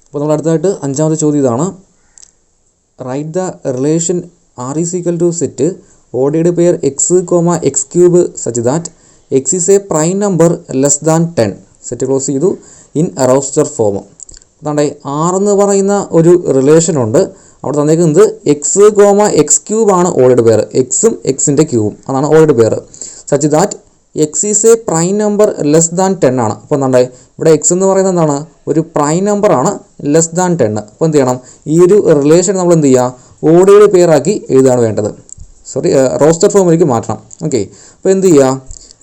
അപ്പോൾ നമ്മൾ അടുത്തതായിട്ട് അഞ്ചാമത്തെ ചോദ്യം ഇതാണ്. Write the relation R is equal to set ordered pair x comma x cube such that x is a prime number less than 10. Set close ചെയ്തു in roster form. അതാണ്ട് ആറെന്ന് പറയുന്ന ഒരു റിലേഷനുണ്ട്. അവിടെ തന്നേക്കുന്നത് എക്സ് കോമ എക്സ് ക്യൂബാണ് ordered pair, എക്സും എക്സിൻ്റെ ക്യൂബും അതാണ് ordered pair. Such that x is a prime number less than 10 ആണ്. അപ്പോൾ എന്താ ഇവിടെ എക്സ് എന്ന് പറയുന്നത് എന്താണ്, ഒരു പ്രൈം നമ്പറാണ്, ലെസ് ദാൻ 10. അപ്പോൾ എന്ത് ചെയ്യണം, ഈ ഒരു റിലേഷൻ നമ്മൾ എന്ത് ചെയ്യുക, ഓർഡേർഡ് പെയർ ആക്കി എഴുതാണ് വേണ്ടത്. റോസ്റ്റർ ഫോമിലേക്ക് മാറ്റണം. ഓക്കെ, അപ്പോൾ എന്ത് ചെയ്യുക,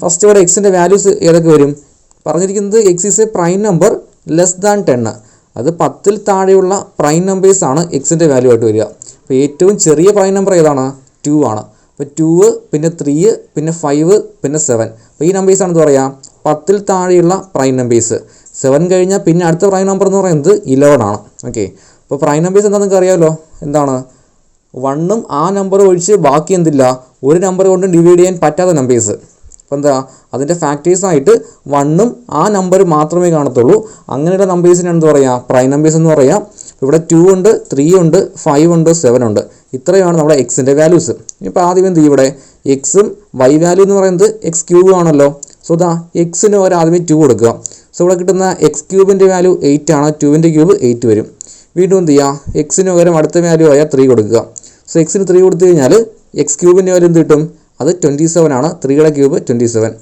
ഫസ്റ്റ് ഇവിടെ എക്സിൻ്റെ വാല്യൂസ് ഏതൊക്കെ വരും? പറഞ്ഞിരിക്കുന്നത് X is a prime number less than 10. അത് 10ൽ താഴെയുള്ള പ്രൈം നമ്പേഴ്സാണ് എക്സിൻ്റെ വാല്യൂ ആയിട്ട് വരിക. അപ്പോൾ ഏറ്റവും ചെറിയ പ്രൈം നമ്പർ ഏതാണ്? 2 ആണ്. അപ്പോൾ 2, പിന്നെ 3, പിന്നെ 5, പിന്നെ 7. അപ്പോൾ ഈ നമ്പേഴ്സാണ് എന്താ പറയുക, 10ൽ താഴെയുള്ള പ്രൈം നമ്പേഴ്സ്. 7 കഴിഞ്ഞാൽ പിന്നെ അടുത്ത പ്രൈം നമ്പർ എന്ന് പറയുന്നത് 11 ആണ്. ഓക്കെ, അപ്പോൾ പ്രൈം നമ്പേഴ്സ് എന്താണെന്ന് നിങ്ങൾക്ക് അറിയാമല്ലോ, എന്താണ്? 1ഉം ആ നമ്പർ ഒഴിച്ച് ബാക്കി എന്തില്ല, ഒരു നമ്പർ കൊണ്ട് ഡിവൈഡ് ചെയ്യാൻ പറ്റാത്ത നമ്പേഴ്സ്. അപ്പോൾ എന്താ, അതിൻ്റെ ഫാക്ടേഴ്സായിട്ട് 1ഉം ആ നമ്പർ മാത്രമേ കാണത്തുള്ളൂ. അങ്ങനെയുള്ള നമ്പേഴ്സിനാണ് എന്താ പറയുക, പ്രൈം നമ്പേഴ്സ് എന്ന് പറയാം. ഇവിടെ 2 ഉണ്ട്, 3 ഉണ്ട്, 5 ഉണ്ട്, 7 ഉണ്ട്. ഇത്രയാണ് നമ്മുടെ എക്സിൻ്റെ വാല്യൂസ്. ഇപ്പോൾ ആദ്യം എന്ത് ചെയ്യും, ഇവിടെ എക്സും വൈ വാല്യൂ എന്ന് പറയുന്നത് എക്സ് ക്യൂബും ആണല്ലോ. സോ ഇതാ എക്സിന് ഒരു ആദ്യമേ 2 കൊടുക്കുക. സോ ഇവിടെ കിട്ടുന്ന എക്സ് ക്യൂബിൻ്റെ വാല്യൂ 8 ആണ്, 2ൻ്റെ ക്യൂബ് 8 വരും. വീണ്ടും എന്ത് ചെയ്യുക, എക്സിന് പകരം അടുത്ത വാല്യൂ ആയ 3 കൊടുക്കുക. സോ എക്സിന് 3 കൊടുത്തു കഴിഞ്ഞാൽ എക്സ് ക്യൂബിൻ്റെ വാല്യൂ എന്ത് കിട്ടും, അത് 27 ആണ്, 3യുടെ ക്യൂബ് 27.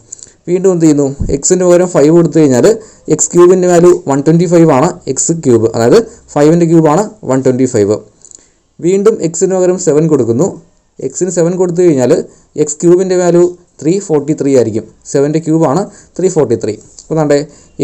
വീണ്ടും എന്ത് ചെയ്യുന്നു, എക്സിന് പകരം 5 കൊടുത്തു കഴിഞ്ഞാൽ എക്സ് ക്യൂബിൻ്റെ വാല്യൂ 125 ആണ്, എക്സ് ക്യൂബ് അതായത് 5ൻ്റെ ക്യൂബാണ് 125. വീണ്ടും എക്സിന് പകരം 7 കൊടുക്കുന്നു. എക്സിന് 7 കൊടുത്തു കഴിഞ്ഞാൽ എക്സ് ക്യൂബിൻ്റെ വാല്യൂ 343 ആയിരിക്കും, 7ൻ്റെ ക്യൂബാണ് 343. അപ്പോൾ എന്താ,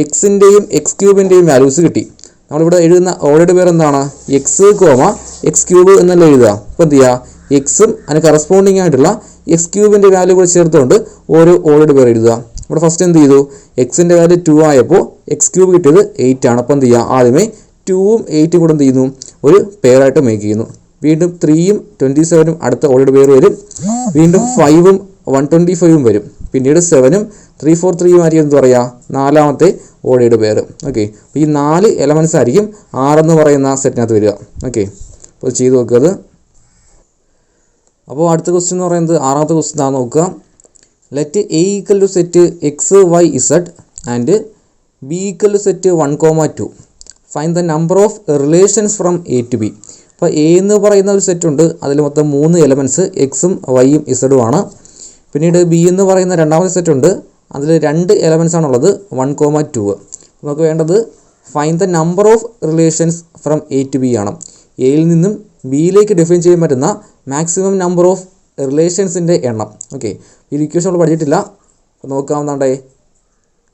എക്സിൻ്റെയും എക്സ് ക്യൂബിൻ്റെയും വാല്യൂസ് കിട്ടി. നമ്മളിവിടെ എഴുതുന്ന ഓർഡേർഡ് പേർ എന്താണ്, എക്സ് കോമ എക്സ് ക്യൂബ് എന്നല്ല എഴുതുക. അപ്പോൾ എന്ത് ചെയ്യുക, എക്സും അതിന് കറസ്പോണ്ടിങ് ആയിട്ടുള്ള എക്സ് ക്യൂബിൻ്റെ വാല്യൂ കൂടെ ചേർത്തുകൊണ്ട് ഓരോ ഓർഡേർഡ് പേർ എഴുതുക. ഇവിടെ ഫസ്റ്റ് എന്ത് ചെയ്തു, എക്സിൻ്റെ വാല്യൂ 2 ആയപ്പോൾ എക്സ് ക്യൂബ് കിട്ടിയത് 8 ആണ്. അപ്പോൾ എന്ത് ചെയ്യുക, ആദ്യമേ 2ഉം 8ഉം കൂടെ എന്ത് ചെയ്യുന്നു, ഒരു പെയറായിട്ട് മേക്ക് ചെയ്യുന്നു. വീണ്ടും 3ഉം 27ഉം അടുത്ത ഓർഡേർഡ് പേർ വരും. വീണ്ടും 5ഉം 125ഉം വരും. പിന്നീട് 7ഉം 343ഉം ആയിരിക്കും എന്ത് പറയുക, നാലാമത്തെ ഓർഡേർഡ് പേർ. ഓക്കെ, അപ്പോൾ ഈ 4 എലമെൻറ്റ്സ് ആയിരിക്കും 6 എന്ന് പറയുന്ന സെറ്റിനകത്ത് വരിക. ഓക്കെ, അപ്പോൾ ചെയ്ത് നോക്കുക. അപ്പോൾ അടുത്ത ക്വസ്റ്റ്യൻ എന്ന് പറയുന്നത് ആറാമത്തെ ക്വസ്റ്റ്യൻ ആണ്. നോക്കുക, let A equal to set X Y Z and B equal to set 1,2. Find the number of relations from A to B. അപ്പോൾ എ എന്ന് പറയുന്ന ഒരു സെറ്റ് ഉണ്ട്, അതിൽ മൊത്തം 3 എലമെൻറ്റ്സ് എക്സും വൈയും ഇസഡും ആണ്. പിന്നീട് ബി എന്ന് പറയുന്ന രണ്ടാമത്തെ സെറ്റ് ഉണ്ട്, അതിൽ 2 എലമെൻറ്റ്സ് ആണുള്ളത് 1,2. നമുക്ക് വേണ്ടത് find the number of relations from A to B ആണ്. എയിൽ നിന്നും ബിയിലേക്ക് ഡിഫൈൻ ചെയ്യാൻ പറ്റുന്ന മാക്സിമം നമ്പർ ഓഫ് റിലേഷൻസിൻ്റെ എണ്ണം. ഓക്കെ, ഈ ഇക്വേഷൻ നമ്മൾ പഠിച്ചിട്ടില്ല, അപ്പോൾ നോക്കാവുന്നതാണ്ടേ.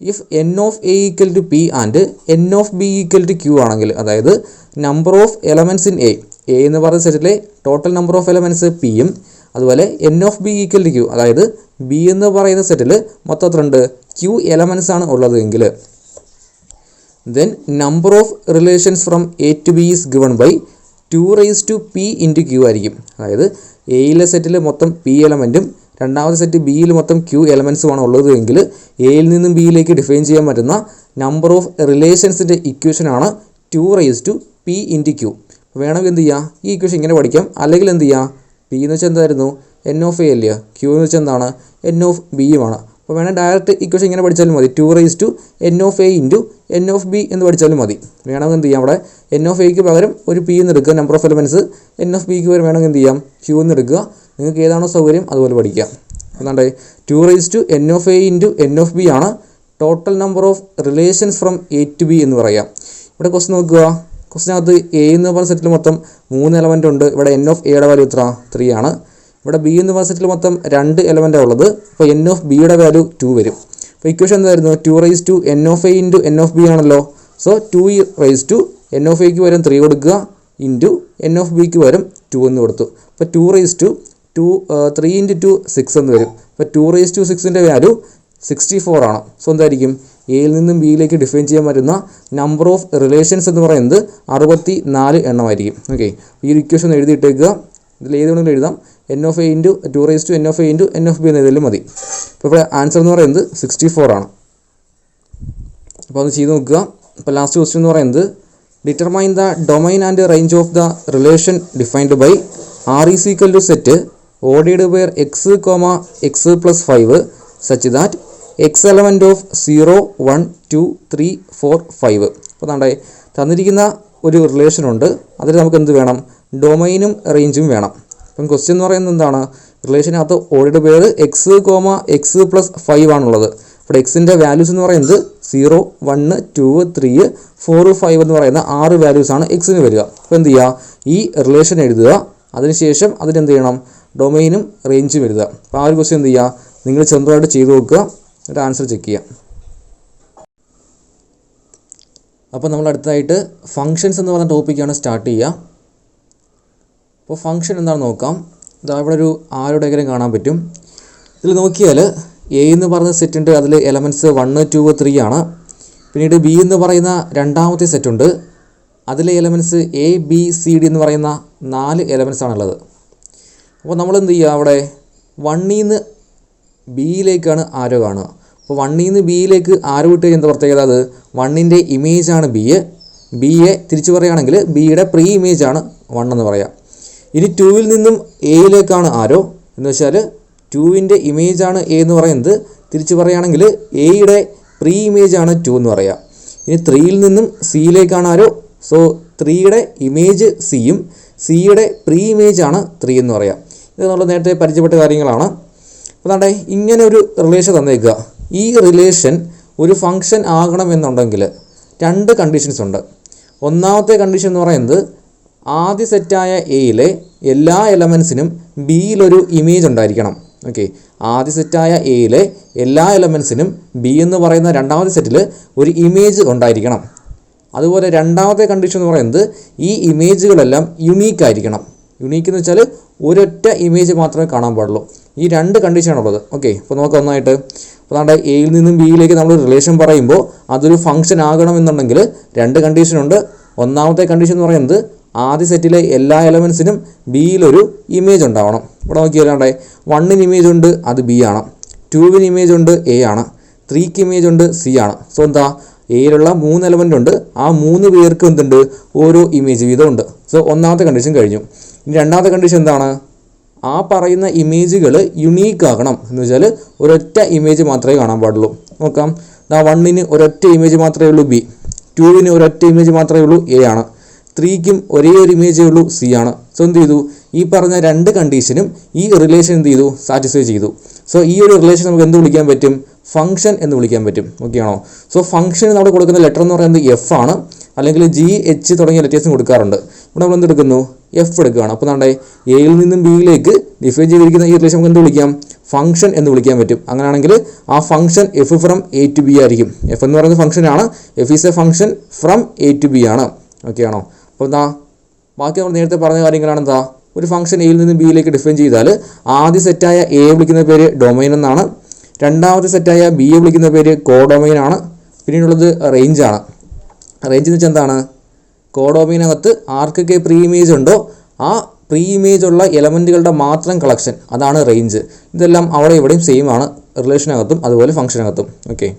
If n of A equal to p and n of B equal to q ആണെങ്കിൽ, അതായത് number of elements in A എന്ന് പറയുന്ന സെറ്റിലെ ടോട്ടൽ നമ്പർ ഓഫ് എലമെൻറ്റ്സ് പിയും, അതുപോലെ n of B equal to q, അതായത് ബി എന്ന് പറയുന്ന സെറ്റിൽ മൊത്തം ക്യൂ എലമെൻറ്റ്സ് ആണ് ഉള്ളത് എങ്കിൽ, then number of relations from A to B is given by 2p into q ആയിരിക്കും. അതായത് എയിലെ സെറ്റിൽ മൊത്തം പി എലമെൻറ്റും രണ്ടാമത്തെ സെറ്റ് ബിയിൽ മൊത്തം ക്യൂ എലമെൻറ്റ്സുമാണ് ഉള്ളത് എങ്കിൽ എയിൽ നിന്നും ബിയിലേക്ക് ഡിഫൈൻ ചെയ്യാൻ പറ്റുന്ന നമ്പർ ഓഫ് റിലേഷൻസിൻ്റെ ഇക്വേഷനാണ് 2p ഇൻറ്റു ക്യൂ. വേണമെങ്കിൽ എന്ത് ചെയ്യുക, ഈ ഇക്വേഷൻ ഇങ്ങനെ പഠിക്കാം. അല്ലെങ്കിൽ എന്ത് ചെയ്യുക, പി എന്ന് വെച്ചാൽ എന്തായിരുന്നു, എൻ ഓഫ് എ അല്ലേ, ക്യൂ എന്ന് വെച്ചാൽ എന്താണ്, എൻ ഓഫ് ബിയുമാണ്. അപ്പോൾ വേണമെങ്കിൽ ഡയറക്റ്റ് ഇക്വേഷൻ ഇങ്ങനെ പഠിച്ചാലും മതി, 2n of A into n of B എന്ന് പഠിച്ചാലും മതി. വേണമെങ്കിൽ എന്ത് ചെയ്യാം, അവിടെ എൻ ഓഫ് എക്ക് പകരം ഒരു പി എന്ന് എടുക്കുക, number of elements. N of ബിക്ക് പകരം വേണമെങ്കിൽ എന്ത് ചെയ്യാം, ക്യൂ എന്ന് എടുക്കുക. നിങ്ങൾക്ക് ഏതാണോ സൗകര്യം അതുപോലെ പഠിക്കാം. എന്താണ്ട് 2n of A into n of B ആണ് total number of relations from A to B എന്ന് പറയാം. ഇവിടെ ക്വസ്റ്റ്യൻ നോക്കുക, ക്വസ്റ്റിനകത്ത് എ എന്ന് പറഞ്ഞ സെറ്റിൽ മൊത്തം 3 എലമെൻ്റ് ഉണ്ട്. ഇവിടെ എൻ ഓഫ് എയുടെ വാല്യൂ എത്ര, 3 ആണ്. ഇവിടെ ബി എന്ന് പറഞ്ഞ സെറ്റിൽ മൊത്തം 2 എലമെൻ്റാണ് ഉള്ളത്. അപ്പോൾ എൻ ഓഫ് ബിയുടെ വാല്യൂ 2 വരും. അപ്പോൾ ഇക്വേഷൻ എന്തായിരുന്നു, 2n of A into n of B ആണല്ലോ. സോ 2n ഓഫ് എക്ക് പകരം 3 കൊടുക്കുക, ഇൻറ്റു എൻ ഓഫ് ബിക്ക് പകരം 2 എന്ന് കൊടുത്തു. അപ്പോൾ 3 ഇൻറ്റു 2 6 എന്ന് വരും. അപ്പോൾ 2/6ൻ്റെ വാല്യൂ 64 ആണ്. സോ എന്തായിരിക്കും, എയിൽ നിന്നും ബിയിലേക്ക് ഡിഫൈൻ ചെയ്യാൻ പറ്റുന്ന നമ്പർ ഓഫ് റിലേഷൻസ് എന്ന് പറയുന്നത് 64 എണ്ണമായിരിക്കും. ഓക്കെ, ഈ ഒരു ഇക്വേഷൻ എഴുതിയിട്ടേക്കുക. ഇതിൽ ഏത് വേണമെങ്കിലും എഴുതാം, N of A into 2n of A into n of B എന്ന് എഴുതിയാലും മതി. അപ്പോൾ ഇവിടെ ആൻസർ എന്ന് പറയുന്നത് 64 ആണ്. അപ്പോൾ അത് ചെയ്ത് നോക്കുക. അപ്പോൾ ലാസ്റ്റ് ക്വസ്റ്റ്യൻ എന്ന് പറയുന്നത് determine the domain and range of the relation defined by R is equal to set ordered pair x comma x plus 5 such that x element of 0 1 2 3 4 5. അപ്പോൾ നമ്മുടെ തന്നിരിക്കുന്ന ഒരു റിലേഷൻ ഉണ്ട്, അതിൽ നമുക്ക് എന്ത് വേണം? ഡൊമൈനും റേഞ്ചും വേണം. അപ്പം ക്വസ്റ്റ്യൻ എന്ന് പറയുന്നത് എന്താണ്? റിലേഷനകത്ത് ordered pair x comma x plus 5 ആണുള്ളത്. അപ്പോൾ എക്സിൻ്റെ വാല്യൂസ് എന്ന് പറയുന്നത് 0 1 2 3 4 5 എന്ന് പറയുന്ന 6 വാല്യൂസാണ് എക്സിന് വരിക. അപ്പോൾ എന്ത് ചെയ്യുക? ഈ റിലേഷൻ എഴുതുക, അതിനുശേഷം അതിനെന്ത് ചെയ്യണം? ഡൊമൈനും റേഞ്ചും എഴുതുക. അപ്പോൾ ആ ഒരു ക്വസ്റ്റ്യൻ എന്ത് ചെയ്യുക? നിങ്ങൾ സ്വന്തമായിട്ട് ചെയ്ത് നോക്കുക, എന്നിട്ട് ആൻസർ ചെക്ക് ചെയ്യുക. അപ്പോൾ നമ്മൾ അടുത്തതായിട്ട് ഫങ്ഷൻസ് എന്ന് പറയുന്ന ടോപ്പിക്കാണ് സ്റ്റാർട്ട് ചെയ്യുക. അപ്പോൾ ഫങ്ഷൻ എന്താണെന്ന് നോക്കാം. ഇതാ ഇവിടെ ഒരു ആരോ ഡയഗ്രം കാണാൻ പറ്റും. ഇതിൽ നോക്കിയാൽ എ എന്ന് പറയുന്ന സെറ്റ് ഉണ്ട്, അതിൽ എലമെൻറ്റ്സ് 1 2 3 ആണ്. പിന്നീട് ബി എന്ന് പറയുന്ന രണ്ടാമത്തെ സെറ്റ് ഉണ്ട്, അതിലെ elements A B C D എന്ന് പറയുന്ന 4 എലമെൻറ്റ്സ് ആണുള്ളത്. അപ്പോൾ നമ്മൾ എന്ത് ചെയ്യുക? അവിടെ 1 നിന്ന് ബിയിലേക്കാണ് ആരോ കാണുക. അപ്പോൾ 1 നിന്ന് ബിയിലേക്ക് ആരോ വിട്ട് എന്താ പ്രത്യേകത? അത് 1ൻ്റെ ഇമേജാണ് ബിയെ തിരിച്ചു പറയുകയാണെങ്കിൽ ബിയുടെ പ്രീ ഇമേജാണ് 1 എന്ന് പറയാം. ഇനി 2വിൽ നിന്നും എയിലേക്കാണ് ആരോ എന്ന് വെച്ചാൽ 2വിൻ്റെ ഇമേജാണ് എ എന്ന് പറയുന്നത്, തിരിച്ചു പറയുകയാണെങ്കിൽ എയുടെ പ്രീ ഇമേജാണ് 2 എന്ന് പറയാം. ഇനി 3യിൽ നിന്നും സിയിലേക്കാണ് ആരോ, സോ 3യുടെ ഇമേജ് സിയും സിയുടെ പ്രീ ഇമേജാണ് 3 എന്ന് പറയാം. ഇത് നമ്മൾ നേരത്തെ പരിചയപ്പെട്ട കാര്യങ്ങളാണ്. അതാണ്ട് ഇങ്ങനെ ഒരു റിലേഷൻ തന്നേക്കുക. ഈ റിലേഷൻ ഒരു ഫങ്ഷൻ ആകണമെന്നുണ്ടെങ്കിൽ 2 കണ്ടീഷൻസ് ഉണ്ട്. ഒന്നാമത്തെ കണ്ടീഷൻ എന്ന് പറയുന്നത് ആദ്യ സെറ്റായ എയിലെ എല്ലാ എലമെൻസിനും ബിയിലൊരു ഇമേജ് ഉണ്ടായിരിക്കണം. ഓക്കെ, ആദ്യ സെറ്റായ എയിലെ എല്ലാ എലമെൻസിനും ബി എന്ന് പറയുന്ന രണ്ടാമത്തെ സെറ്റിൽ ഒരു ഇമേജ് ഉണ്ടായിരിക്കണം. അതുപോലെ രണ്ടാമത്തെ കണ്ടീഷൻ എന്ന് പറയുന്നത് ഈ ഇമേജുകളെല്ലാം യുണീക്ക് ആയിരിക്കണം. യുണീക്ക് എന്ന് വെച്ചാൽ ഒരൊറ്റ ഇമേജ് മാത്രമേ കാണാൻ പാടുള്ളൂ. ഈ 2 കണ്ടീഷനാണുള്ളത്. ഓക്കെ, അപ്പോൾ നമുക്ക് ഒന്നായിട്ട് അതാണ്ട് എയിൽ നിന്നും ബിയിലേക്ക് നമ്മൾ റിലേഷൻ പറയുമ്പോൾ അതൊരു ഫംഗ്ഷൻ ആകണമെന്നുണ്ടെങ്കിൽ 2 കണ്ടീഷനുണ്ട്. ഒന്നാമത്തെ കണ്ടീഷൻ എന്ന് പറയുന്നത് ആദ്യ സെറ്റിലെ എല്ലാ എലമെൻസിനും ബിയിലൊരു ഇമേജ് ഉണ്ടാവണം. ഇവിടെ നോക്കിയാലാണ്ടേ 1ന് ഇമേജ് ഉണ്ട്, അത് ബി ആണ്. 2വിന് ഇമേജ് ഉണ്ട്, എ ആണ്. 3ക്ക് ഇമേജ് ഉണ്ട്, സി ആണ്. സോ എന്താ? എയിലുള്ള 3 എലമെൻ്റ് ഉണ്ട്, ആ 3 പേർക്ക് എന്തുണ്ട്? ഓരോ ഇമേജ് വീതം ഉണ്ട്. സോ ഒന്നാമത്തെ കണ്ടീഷൻ കഴിഞ്ഞു. ഇനി രണ്ടാമത്തെ കണ്ടീഷൻ എന്താണ്? ആ പറയുന്ന ഇമേജുകൾ യുണീക്ക് ആകണം. എന്ന് വെച്ചാൽ ഒരൊറ്റ ഇമേജ് മാത്രമേ കാണാൻ പാടുള്ളൂ. നോക്കാം, 1ന് ഒരൊറ്റ ഇമേജ് മാത്രമേ ഉള്ളൂ ബി, 2വിന് ഒരൊറ്റ ഇമേജ് മാത്രമേ ഉള്ളൂ എ ആണ്, 3ക്കും ഒരേ ഒരു ഇമേജേ ഉള്ളൂ സി ആണ്. സോ എന്ത് ചെയ്തു? ഈ പറഞ്ഞ 2 കണ്ടീഷനും ഈ റിലേഷൻ എന്ത് ചെയ്തു? സാറ്റിസ്ഫൈ ചെയ്തു. സോ ഈ ഒരു റിലേഷൻ നമുക്ക് എന്ത് വിളിക്കാൻ പറ്റും? ഫംഗ്ഷൻ എന്ന് വിളിക്കാൻ പറ്റും. ഓക്കെ ആണോ? സോ ഫംഗ്ഷന് നമ്മൾ കൊടുക്കുന്ന ലെറ്റർ എന്ന് പറയുന്നത് എഫ് ആണ്, അല്ലെങ്കിൽ ജി എച്ച് തുടങ്ങിയ ലെറ്റേഴ്സും കൊടുക്കാറുണ്ട്. ഇവിടെ നമ്മൾ എന്തെടുക്കുന്നു? എഫ് എടുക്കുകയാണ്. അപ്പോൾ നമ്മുടെ എയിൽ നിന്നും ബിയിലേക്ക് ഡിഫൈൻ ചെയ്തിരിക്കുന്ന ഈ റിലേഷൻ നമുക്ക് എന്ത് വിളിക്കാം? ഫംഗ്ഷൻ എന്ന് വിളിക്കാൻ പറ്റും. അങ്ങനെയാണെങ്കിൽ ആ function f from A to B ആയിരിക്കും. എഫ് എന്ന് പറയുന്ന ഫംഗ്ഷനാണ്. F is a function from A to B ആണ്. ഓക്കെ ആണോ? അപ്പോൾ എന്താ ബാക്കി നമ്മൾ നേരത്തെ പറഞ്ഞ കാര്യങ്ങളാണ്. എന്താ? ഒരു ഫംഗ്ഷൻ എയിൽ നിന്ന് ബിയിലേക്ക് ഡിഫൈൻ ചെയ്താൽ ആദ്യ സെറ്റായ എ വിളിക്കുന്ന പേര് ഡൊമൈൻ എന്നാണ്, രണ്ടാമത്തെ സെറ്റായ ബിയെ വിളിക്കുന്ന പേര് കോഡൊമൈൻ ആണ്, പിന്നീടുള്ളത് റേഞ്ചാണ്. റേഞ്ച് എന്ന് വെച്ചാൽ എന്താണ്? കോഡൊമൈനകത്ത് ആർക്കൊക്കെ പ്രീ ഇമേജ് ഉണ്ടോ ആ പ്രീ ഇമേജ് ഉള്ള എലമെൻറ്റുകളുടെ മാത്രം കളക്ഷൻ, അതാണ് റേഞ്ച്. ഇതെല്ലാം അവിടെ ഇവിടെയും സെയിം ആണ്, റിലേഷനകത്തും അതുപോലെ ഫംഗ്ഷനകത്തും. ഓക്കെ,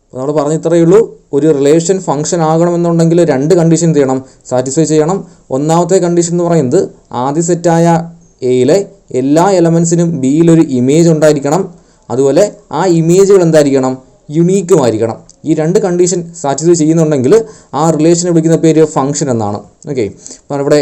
അപ്പോൾ നമ്മൾ പറഞ്ഞ ഇത്രയേ ഉള്ളൂ. ഒരു റിലേഷൻ ഫംഗ്ഷൻ ആകണമെന്നുണ്ടെങ്കിൽ 2 കണ്ടീഷൻ ചെയ്യണം, സാറ്റിസ്ഫൈ ചെയ്യണം. ഒന്നാമത്തെ കണ്ടീഷൻ എന്ന് പറയുന്നത് ആദ്യ സെറ്റായ എയിലെ എല്ലാ എലമെൻസിനും ബിയിലൊരു ഇമേജ് ഉണ്ടായിരിക്കണം. അതുപോലെ ആ ഇമേജുകൾ എന്തായിരിക്കണം? യുണീക്കുമായിരിക്കണം. ഈ 2 കണ്ടീഷൻ സാറ്റിസ്ഫൈ ചെയ്യുന്നുണ്ടെങ്കിൽ ആ റിലേഷനെ വിളിക്കുന്ന പേര് ഫംഗ്ഷൻ എന്നാണ്. ഓക്കെ, അപ്പോൾ ഇവിടെ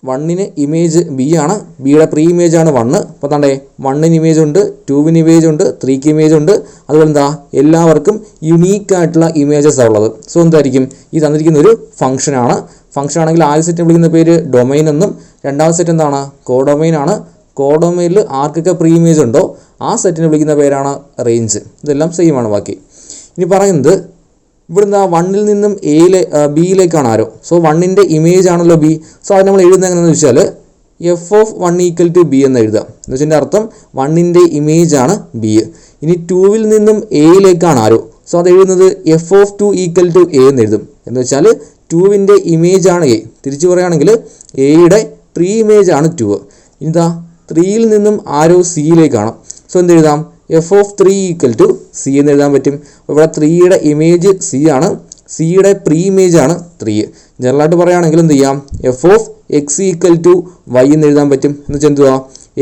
1ന് ഇമേജ് ബി ആണ്, ബിയുടെ പ്രീ ഇമേജ് ആണ് 1. അപ്പോൾ താണ്ടേ 1ന് ഇമേജ് ഉണ്ട്, 2വിന് ഇമേജ് ഉണ്ട്, 3ക്ക് ഇമേജ് ഉണ്ട്. അതുപോലെ എന്താ? എല്ലാവർക്കും യുണീക്കായിട്ടുള്ള ഇമേജസ് ആണ് ഉള്ളത്. സോ എന്തായിരിക്കും? ഈ തന്നിരിക്കുന്ന ഒരു ഫംഗ്ഷനാണ്. ഫംഗ്ഷൻ ആണെങ്കിൽ ആദ്യ സെറ്റ് വിളിക്കുന്ന പേര് ഡൊമൈൻ എന്നും, രണ്ടാമത്തെ സെറ്റ് എന്താണ്? കോഡൊമൈൻ ആണ്. കോഡൊമൈനിൽ ആർക്കൊക്കെ പ്രീ ഇമേജ് ഉണ്ടോ ആ സെറ്റിനെ വിളിക്കുന്ന പേരാണ് റേഞ്ച്. ഇതെല്ലാം സെയിം ആണ്. ബാക്കി ഇനി പറയുന്നത് ഇവിടുന്ന് 1ൽ നിന്നും ബിയിലേക്കാണ് ആരോ. സോ 1ൻ്റെ ഇമേജ് ആണല്ലോ ബി. സോ അത് നമ്മൾ എഴുതുന്നത് എങ്ങനെയാണെന്ന് വെച്ചാൽ f of 1 equal to B എന്ന് എഴുതാം. എന്ന് വെച്ചാൽ അർത്ഥം 1ൻ്റെ ഇമേജ് ആണ് ബി. ഇനി 2വിൽ നിന്നും എയിലേക്കാണ് ആരോ. സോ അത് എഴുതുന്നത് f of 2 equal to A എന്ന് എഴുതും. എന്ന് വെച്ചാൽ 2വിൻ്റെ ഇമേജ് ആണ് എ. തിരിച്ചു പറയുകയാണെങ്കിൽ എയുടെ പ്രീ ഇമേജ് ആണ് 2. ഇനിതാ 3യിൽ നിന്നും ആരോ സിയിലേക്കാണ്. സോ എന്ത് എഴുതാം? F of 3 equal to C എന്ന് എഴുതാൻ പറ്റും. അപ്പോൾ ഇവിടെ 3യുടെ ഇമേജ് സി ആണ്, സിയുടെ പ്രീ ഇമേജ് ആണ് 3. ജനറലായിട്ട് പറയുകയാണെങ്കിൽ എന്ത് ചെയ്യാം, f of x equal to y എന്ന് എഴുതാൻ പറ്റും. എന്ന് വെച്ചാൽ എന്തുവാ,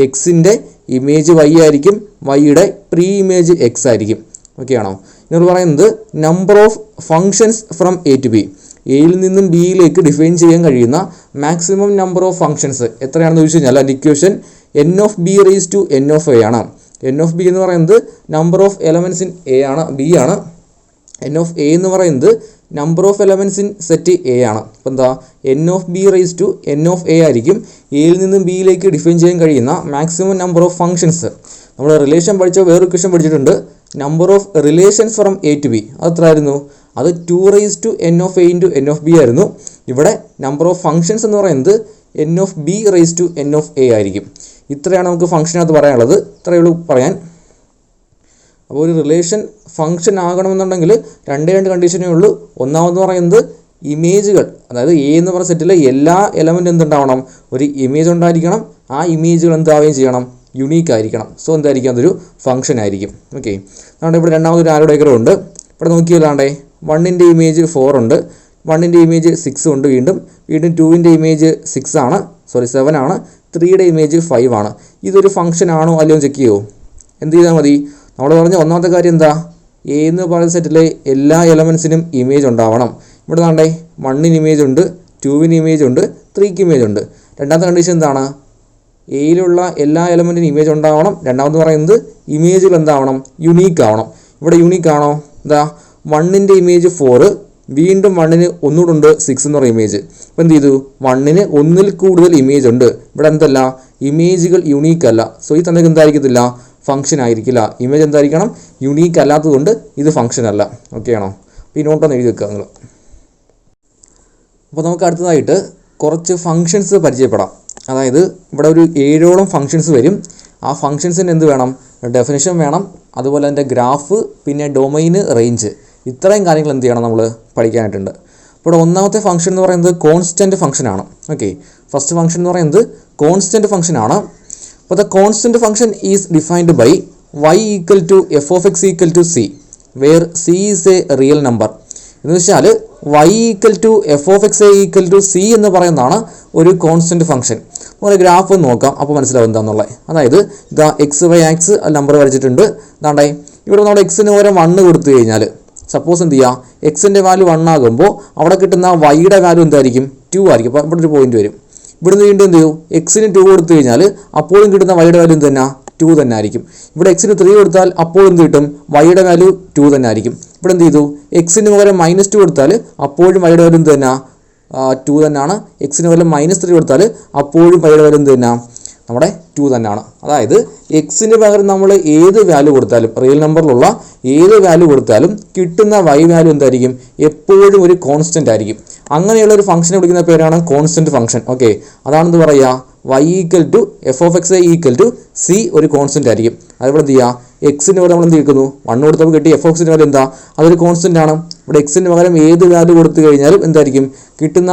എക്സിൻ്റെ ഇമേജ് വൈ ആയിരിക്കും, വൈയുടെ പ്രീ ഇമേജ് എക്സ് ആയിരിക്കും. ഓക്കെ ആണോ? ഇങ്ങനെ പറയുന്നത് number of functions from A to B, എയിൽ നിന്നും ബിയിലേക്ക് ഡിഫൈൻ ചെയ്യാൻ കഴിയുന്ന മാക്സിമം നമ്പർ ഓഫ് ഫങ്ഷൻസ് എത്രയാണെന്ന് ചോദിച്ചു കഴിഞ്ഞാൽ അതിൻ്റെ equation n of B raise to n of A ആണ്. എൻ ഓഫ് ബി എന്ന് പറയുന്നത് number of elements in A ആണ്, ബി ആണ്. എൻ ഓഫ് എ എന്ന് പറയുന്നത് number of elements in set A ആണ്. അപ്പോൾ എന്താ, n of B raise to n of A ആയിരിക്കും എയിൽ നിന്നും ബിയിലേക്ക് ഡിഫൈൻ ചെയ്യാൻ കഴിയുന്ന മാക്സിമം നമ്പർ ഓഫ് ഫങ്ഷൻസ്. നമ്മൾ റിലേഷൻ പഠിച്ച വേറൊരു ക്വസ്റ്റൻ പഠിച്ചിട്ടുണ്ട്, number of relations from A to B. അത് എത്രയായിരുന്നു? അത് 2 raise to n of A into n of B ആയിരുന്നു. ഇവിടെ നമ്പർ ഓഫ് ഫങ്ഷൻസ് എന്ന് പറയുന്നത് n of B raise to n of A ആയിരിക്കും. ഇത്രയാണ് നമുക്ക് ഫംഗ്ഷനകത്ത് പറയാനുള്ളത്. ഇത്രയേ ഉള്ളൂ പറയാൻ. അപ്പോൾ ഒരു റിലേഷൻ ഫംഗ്ഷൻ ആകണമെന്നുണ്ടെങ്കിൽ രണ്ട് കണ്ടീഷനേ ഉള്ളൂ. ഒന്നാമതെന്ന് പറയുന്നത് ഇമേജുകൾ, അതായത് എ എന്ന് പറയുന്ന സെറ്റിലെ എല്ലാ എലമെൻറ്റും എന്തുണ്ടാവണം, ഒരു ഇമേജ് ഉണ്ടായിരിക്കണം. ആ ഇമേജുകൾ എന്താവുകയും ചെയ്യണം, യുണീക്ക് ആയിരിക്കണം. സോ എന്തായിരിക്കും, അതൊരു ഫംഗ്ഷൻ ആയിരിക്കും. ഓക്കെ, അതുകൊണ്ട് ഇവിടെ രണ്ടാമതൊരു ആരോ ഡയഗ്രം ഉണ്ട്. ഇവിടെ നോക്കിയല്ലാണ്ടേ 1ൻ്റെ ഇമേജ് 4 ഉണ്ട്, 1ൻ്റെ ഇമേജ് 6 ഉണ്ട്, വീണ്ടും 2ൻ്റെ ഇമേജ് 7 ആണ്, 3യുടെ ഇമേജ് 5 ആണ്. ഇതൊരു ഫംഗ്ഷൻ ആണോ അല്ലയോ ചെക്ക് ചെയ്യുമോ? എന്ത് ചെയ്താൽ മതി? നമ്മൾ പറഞ്ഞ ഒന്നാമത്തെ കാര്യം എന്താ, എ എന്ന് പറയുന്ന സെറ്റിലെ എല്ലാ എലമെൻസിനും ഇമേജ് ഉണ്ടാവണം. ഇവിടെ നാണ്ടേ 1ന് ഇമേജ് ഉണ്ട്, 2ന് ഇമേജ് ഉണ്ട്, 3ക്ക് ഇമേജ് ഉണ്ട്. രണ്ടാമത്തെ കണ്ടീഷൻ എന്താണ്, എയിലുള്ള എല്ലാ എലമെൻറ്റിനും ഇമേജ് ഉണ്ടാവണം. രണ്ടാമത് പറയുന്നത് ഇമേജുകൾ എന്താവണം, യുണീക്ക് ആവണം. ഇവിടെ യുണീക്ക് ആണോ? എന്താ, 1ൻ്റെ ഇമേജ് 4, വീണ്ടും 1ന് ഒന്നുകൂടെ ഉണ്ട് 6 എന്ന് പറയുന്ന ഇമേജ്. അപ്പോൾ എന്ത് ചെയ്തു, 1ന് ഒന്നിൽ കൂടുതൽ ഇമേജ് ഉണ്ട്. ഇവിടെ എന്തല്ല, ഇമേജുകൾ യുണീക്ക് അല്ല. സോ ഈ തന്നേക്ക് എന്തായിരിക്കത്തില്ല, ഫംഗ്ഷൻ ആയിരിക്കില്ല. ഇമേജ് എന്തായിരിക്കണം, യുണീക്ക് അല്ലാത്തതുകൊണ്ട് ഇത് ഫംഗ്ഷൻ അല്ല. ഓക്കെ ആണോ? അപ്പോൾ ഈ നോട്ടൊന്ന് എഴുതി വെക്കുക നിങ്ങൾ. അപ്പോൾ നമുക്ക് അടുത്തതായിട്ട് കുറച്ച് ഫങ്ഷൻസ് പരിചയപ്പെടാം. അതായത് ഇവിടെ ഒരു 7ഓളം ഫങ്ഷൻസ് വരും. ആ ഫങ്ഷൻസിന് എന്ത് വേണം, ഡെഫിനിഷൻ വേണം, അതുപോലെ അതിൻ്റെ ഗ്രാഫ്, പിന്നെ ഡൊമൈന്, റേഞ്ച്. ഇത്രയും കാര്യങ്ങൾ എന്ത് ചെയ്യണം, നമ്മൾ പഠിക്കാനായിട്ടുണ്ട്. ഇവിടെ ഒന്നാമത്തെ ഫംഗ്ഷൻ എന്ന് പറയുന്നത് കോൺസ്റ്റൻറ്റ് ഫംഗ്ഷനാണ്. ഓക്കെ, ഫസ്റ്റ് ഫംഗ്ഷൻ എന്ന് പറയുന്നത് കോൺസ്റ്റൻറ്റ് ഫംഗ്ഷനാണ്. അപ്പോൾ the constant function is defined by y equal to f of x equal to c where c is a real number. എന്ന് വെച്ചാൽ y equal to f of x equal to C എന്ന് പറയുന്നതാണ് ഒരു constant function. ഒരു graph നോക്കാം, അപ്പോൾ മനസ്സിലാവും എന്താണെന്നുള്ളത്. അതായത് എക്സ് വൈ ആക്സ് നമ്പർ വരച്ചിട്ടുണ്ട്. അതാണ്ടേ ഇവിടെ നമ്മുടെ എക്സിന് പകരം 1 കൊടുത്തു കഴിഞ്ഞാൽ സപ്പോസ് എന്ത് ചെയ്യുക, എക്സിൻ്റെ വാല്യൂ 1 ആകുമ്പോൾ അവിടെ കിട്ടുന്ന വൈയുടെ വാല്യൂ എന്തായിരിക്കും, 2 ആയിരിക്കും. അപ്പോൾ ഇവിടെ ഒരു പോയിന്റ് വരും. ഇവിടുന്ന് വീണ്ടും എന്ത് ചെയ്യും, എക്സിന് 2 കൊടുത്തു കഴിഞ്ഞാൽ അപ്പോഴും കിട്ടുന്ന വൈയുടെ വാല്യൂ എന്ത് തന്നെ, 2 തന്നെ ആയിരിക്കും. ഇവിടെ എക്സിന് 3 കൊടുത്താൽ അപ്പോൾ എന്ത് കിട്ടും, വൈയുടെ വാല്യൂ 2 തന്നെ ആയിരിക്കും. ഇവിടെ എന്ത് ചെയ്തു, എക്സിന് പകരം -2 കൊടുത്താൽ അപ്പോഴും വൈയുടെ വാല്യൂ എന്ത് തന്നെ, 2 തന്നെയാണ്. എക്സിന് പകരം -3 കൊടുത്താൽ അപ്പോഴും വൈയുടെ വാല്യൂ എന്ത് തന്നെ, നമ്മുടെ 2 തന്നെയാണ്. അതായത് എക്സിന് പകരം നമ്മൾ ഏത് വാല്യൂ കൊടുത്താലും, റിയൽ നമ്പറിലുള്ള ഏത് വാല്യൂ കൊടുത്താലും കിട്ടുന്ന വൈ വാല്യൂ എന്തായിരിക്കും, എപ്പോഴും ഒരു കോൺസ്റ്റൻ്റ് ആയിരിക്കും. അങ്ങനെയുള്ള ഒരു ഫംഗ്ഷനെ വിളിക്കുന്ന പേരാണ് കോൺസ്റ്റൻറ്റ് ഫംഗ്ഷൻ. ഓക്കെ, അതാണെന്ന് പറയുക y equal to f of x equal to c ഒരു കോൺസ്റ്റൻ്റ് ആയിരിക്കും. അതുപോലെ എന്ത് ചെയ്യുക, എക്സിന് പകരം നമ്മൾ എന്ത് കിട്ടുന്നു, 1 കൊടുത്തപ്പോൾ കിട്ടി എഫ് ഓഫ് എക്സിൻ്റെ വാല്യൂ എന്താ, അതൊരു കോൺസ്റ്റൻ്റ് ആണ്. ഇവിടെ എക്സിന് പകരം ഏത് വാല്യൂ കൊടുത്തു കഴിഞ്ഞാലും എന്തായിരിക്കും, കിട്ടുന്ന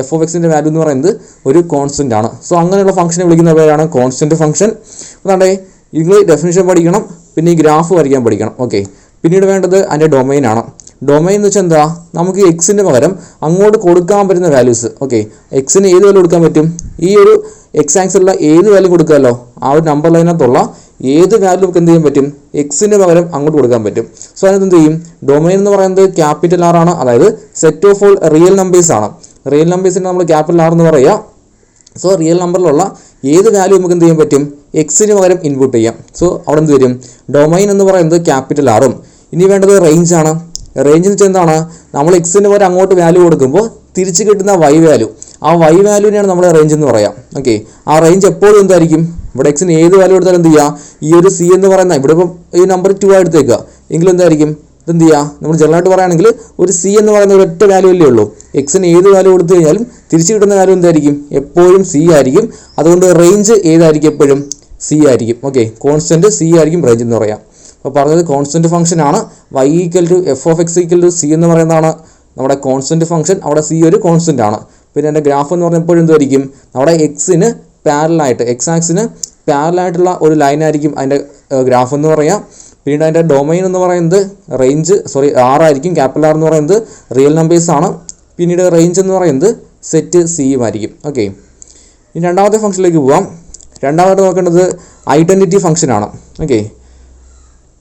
എഫ് ഓഫ് എക്സിൻ്റെ വാല്യൂ എന്ന് പറയുന്നത് ഒരു കോൺസ്റ്റൻ്റ് ആണ്. സോ അങ്ങനെയുള്ള ഫംഗ്ഷനെ വിളിക്കുന്ന പേരാണ് കോൺസ്റ്റൻറ്റ് ഫംഗ്ഷൻ. അതാണ്ടേ നിങ്ങൾ ഡെഫിനിഷൻ പഠിക്കണം, പിന്നെ ഈ ഗ്രാഫ് വരയ്ക്കാൻ പഠിക്കണം. ഓക്കെ, പിന്നീട് വേണ്ടത് അതിൻ്റെ ഡൊമൈനാണ്. ഡൊമൈൻ എന്ന് വെച്ചാൽ എന്താ, നമുക്ക് എക്സിന് പകരം അങ്ങോട്ട് കൊടുക്കാൻ പറ്റുന്ന വാല്യൂസ്. ഓക്കെ, എക്സിന് ഏത് വാല്യൂ കൊടുക്കാൻ പറ്റും, ഈ ഒരു എക്സ് ആക്സിലുള്ള ഏത് വാല്യൂ കൊടുക്കാമല്ലോ, ആ ഒരു നമ്പർ ലൈനകത്തുള്ള ഏത് വാല്യൂ നമുക്ക് എന്ത് ചെയ്യാൻ പറ്റും, എക്സിന് പകരം അങ്ങോട്ട് കൊടുക്കാൻ പറ്റും. സോ അതിനകത്ത് എന്ത് ചെയ്യും, ഡൊമൈൻ എന്ന് പറയുന്നത് ക്യാപിറ്റൽ ആർ ആണ്. അതായത് set of all real numbers ആണ്. റിയൽ നമ്പേഴ്സിന് നമ്മൾ ക്യാപിറ്റൽ ആർ എന്ന് പറയുക. സോ റിയൽ നമ്പറിലുള്ള ഏത് വാല്യൂ നമുക്ക് എന്ത് ചെയ്യാൻ പറ്റും, എക്സിന് പകരം ഇൻപുട്ട് ചെയ്യാം. സോ അവിടെ എന്ത് വരും, ഡൊമൈൻ എന്ന് പറയുന്നത് ക്യാപിറ്റൽ ആറും. ഇനി വേണ്ടത് റേഞ്ച് ആണ്. റേഞ്ച് എന്ന് വെച്ചാൽ എന്താണ്, നമ്മൾ എക്സിന് പകരം അങ്ങോട്ട് വാല്യൂ കൊടുക്കുമ്പോൾ തിരിച്ച് കിട്ടുന്ന വൈ വാല്യൂ, ആ വൈ വാല്യൂവിനെയാണ് നമ്മൾ റേഞ്ച് എന്ന് പറയാം. ഓക്കെ, ആ റേഞ്ച് എപ്പോഴും എന്തായിരിക്കും, ഇവിടെ എക്സിന് ഏത് വാല്യൂ കൊടുത്താലും എന്ത് ചെയ്യുക, ഈ ഒരു സി എന്ന് പറയുന്ന ഇവിടെ ഇപ്പം ഈ നമ്പർ 2 എടുത്തേക്കുക എങ്കിലും എന്തായിരിക്കും, ഇതെന്ത് ചെയ്യുക, നമ്മൾ ജനറലായിട്ട് പറയുകയാണെങ്കിൽ ഒരു സി എന്ന് പറയുന്ന ഒരൊറ്റ വാല്യൂ അല്ലേ ഉള്ളൂ. എക്സിന് ഏത് വാല്യൂ കൊടുത്തു കഴിഞ്ഞാലും തിരിച്ച് കിട്ടുന്ന വാല്യൂ എന്തായിരിക്കും, എപ്പോഴും സി ആയിരിക്കും. അതുകൊണ്ട് റേഞ്ച് ഏതായിരിക്കും, എപ്പോഴും സി ആയിരിക്കും. ഓക്കെ, കോൺസ്റ്റൻറ്റ് സി ആയിരിക്കും റേഞ്ച് എന്ന് പറയാം. അപ്പോൾ പറഞ്ഞത് കോൺസ്റ്റൻറ്റ് ഫംഗ്ഷൻ ആണ്. y equal to f of x equal to C എന്ന് പറയുന്നതാണ് നമ്മുടെ കോൺസ്റ്റൻറ്റ് ഫംഗ്ഷൻ. അവിടെ സി ഒരു കോൺസ്റ്റൻ്റ് ആണ്. പിന്നെ എൻ്റെ ഗ്രാഫ് എന്ന് പറഞ്ഞപ്പോൾ എന്തായിരിക്കും, നമ്മുടെ എക്സിന് പാരലായിട്ട്, എക്സ് ആക്സിന് പാരലായിട്ടുള്ള ഒരു ലൈനായിരിക്കും അതിൻ്റെ ഗ്രാഫ് എന്ന് പറയാം. പിന്നീട് അതിൻ്റെ ഡൊമൈൻ എന്ന് പറയുന്നത് R ആയിരിക്കും. ക്യാപിറ്റൽ R എന്ന് പറയുന്നത് റിയൽ നമ്പേഴ്സ് ആണ്. പിന്നീട് റേഞ്ച് എന്ന് പറയുന്നത് സെറ്റ് സിയും ആയിരിക്കും. ഓക്കെ, ഇനി രണ്ടാമത്തെ ഫംഗ്ഷനിലേക്ക് പോവാം. രണ്ടാമതായിട്ട് നോക്കേണ്ടത് ഐഡൻറ്റിറ്റി ഫംഗ്ഷനാണ്. Okay,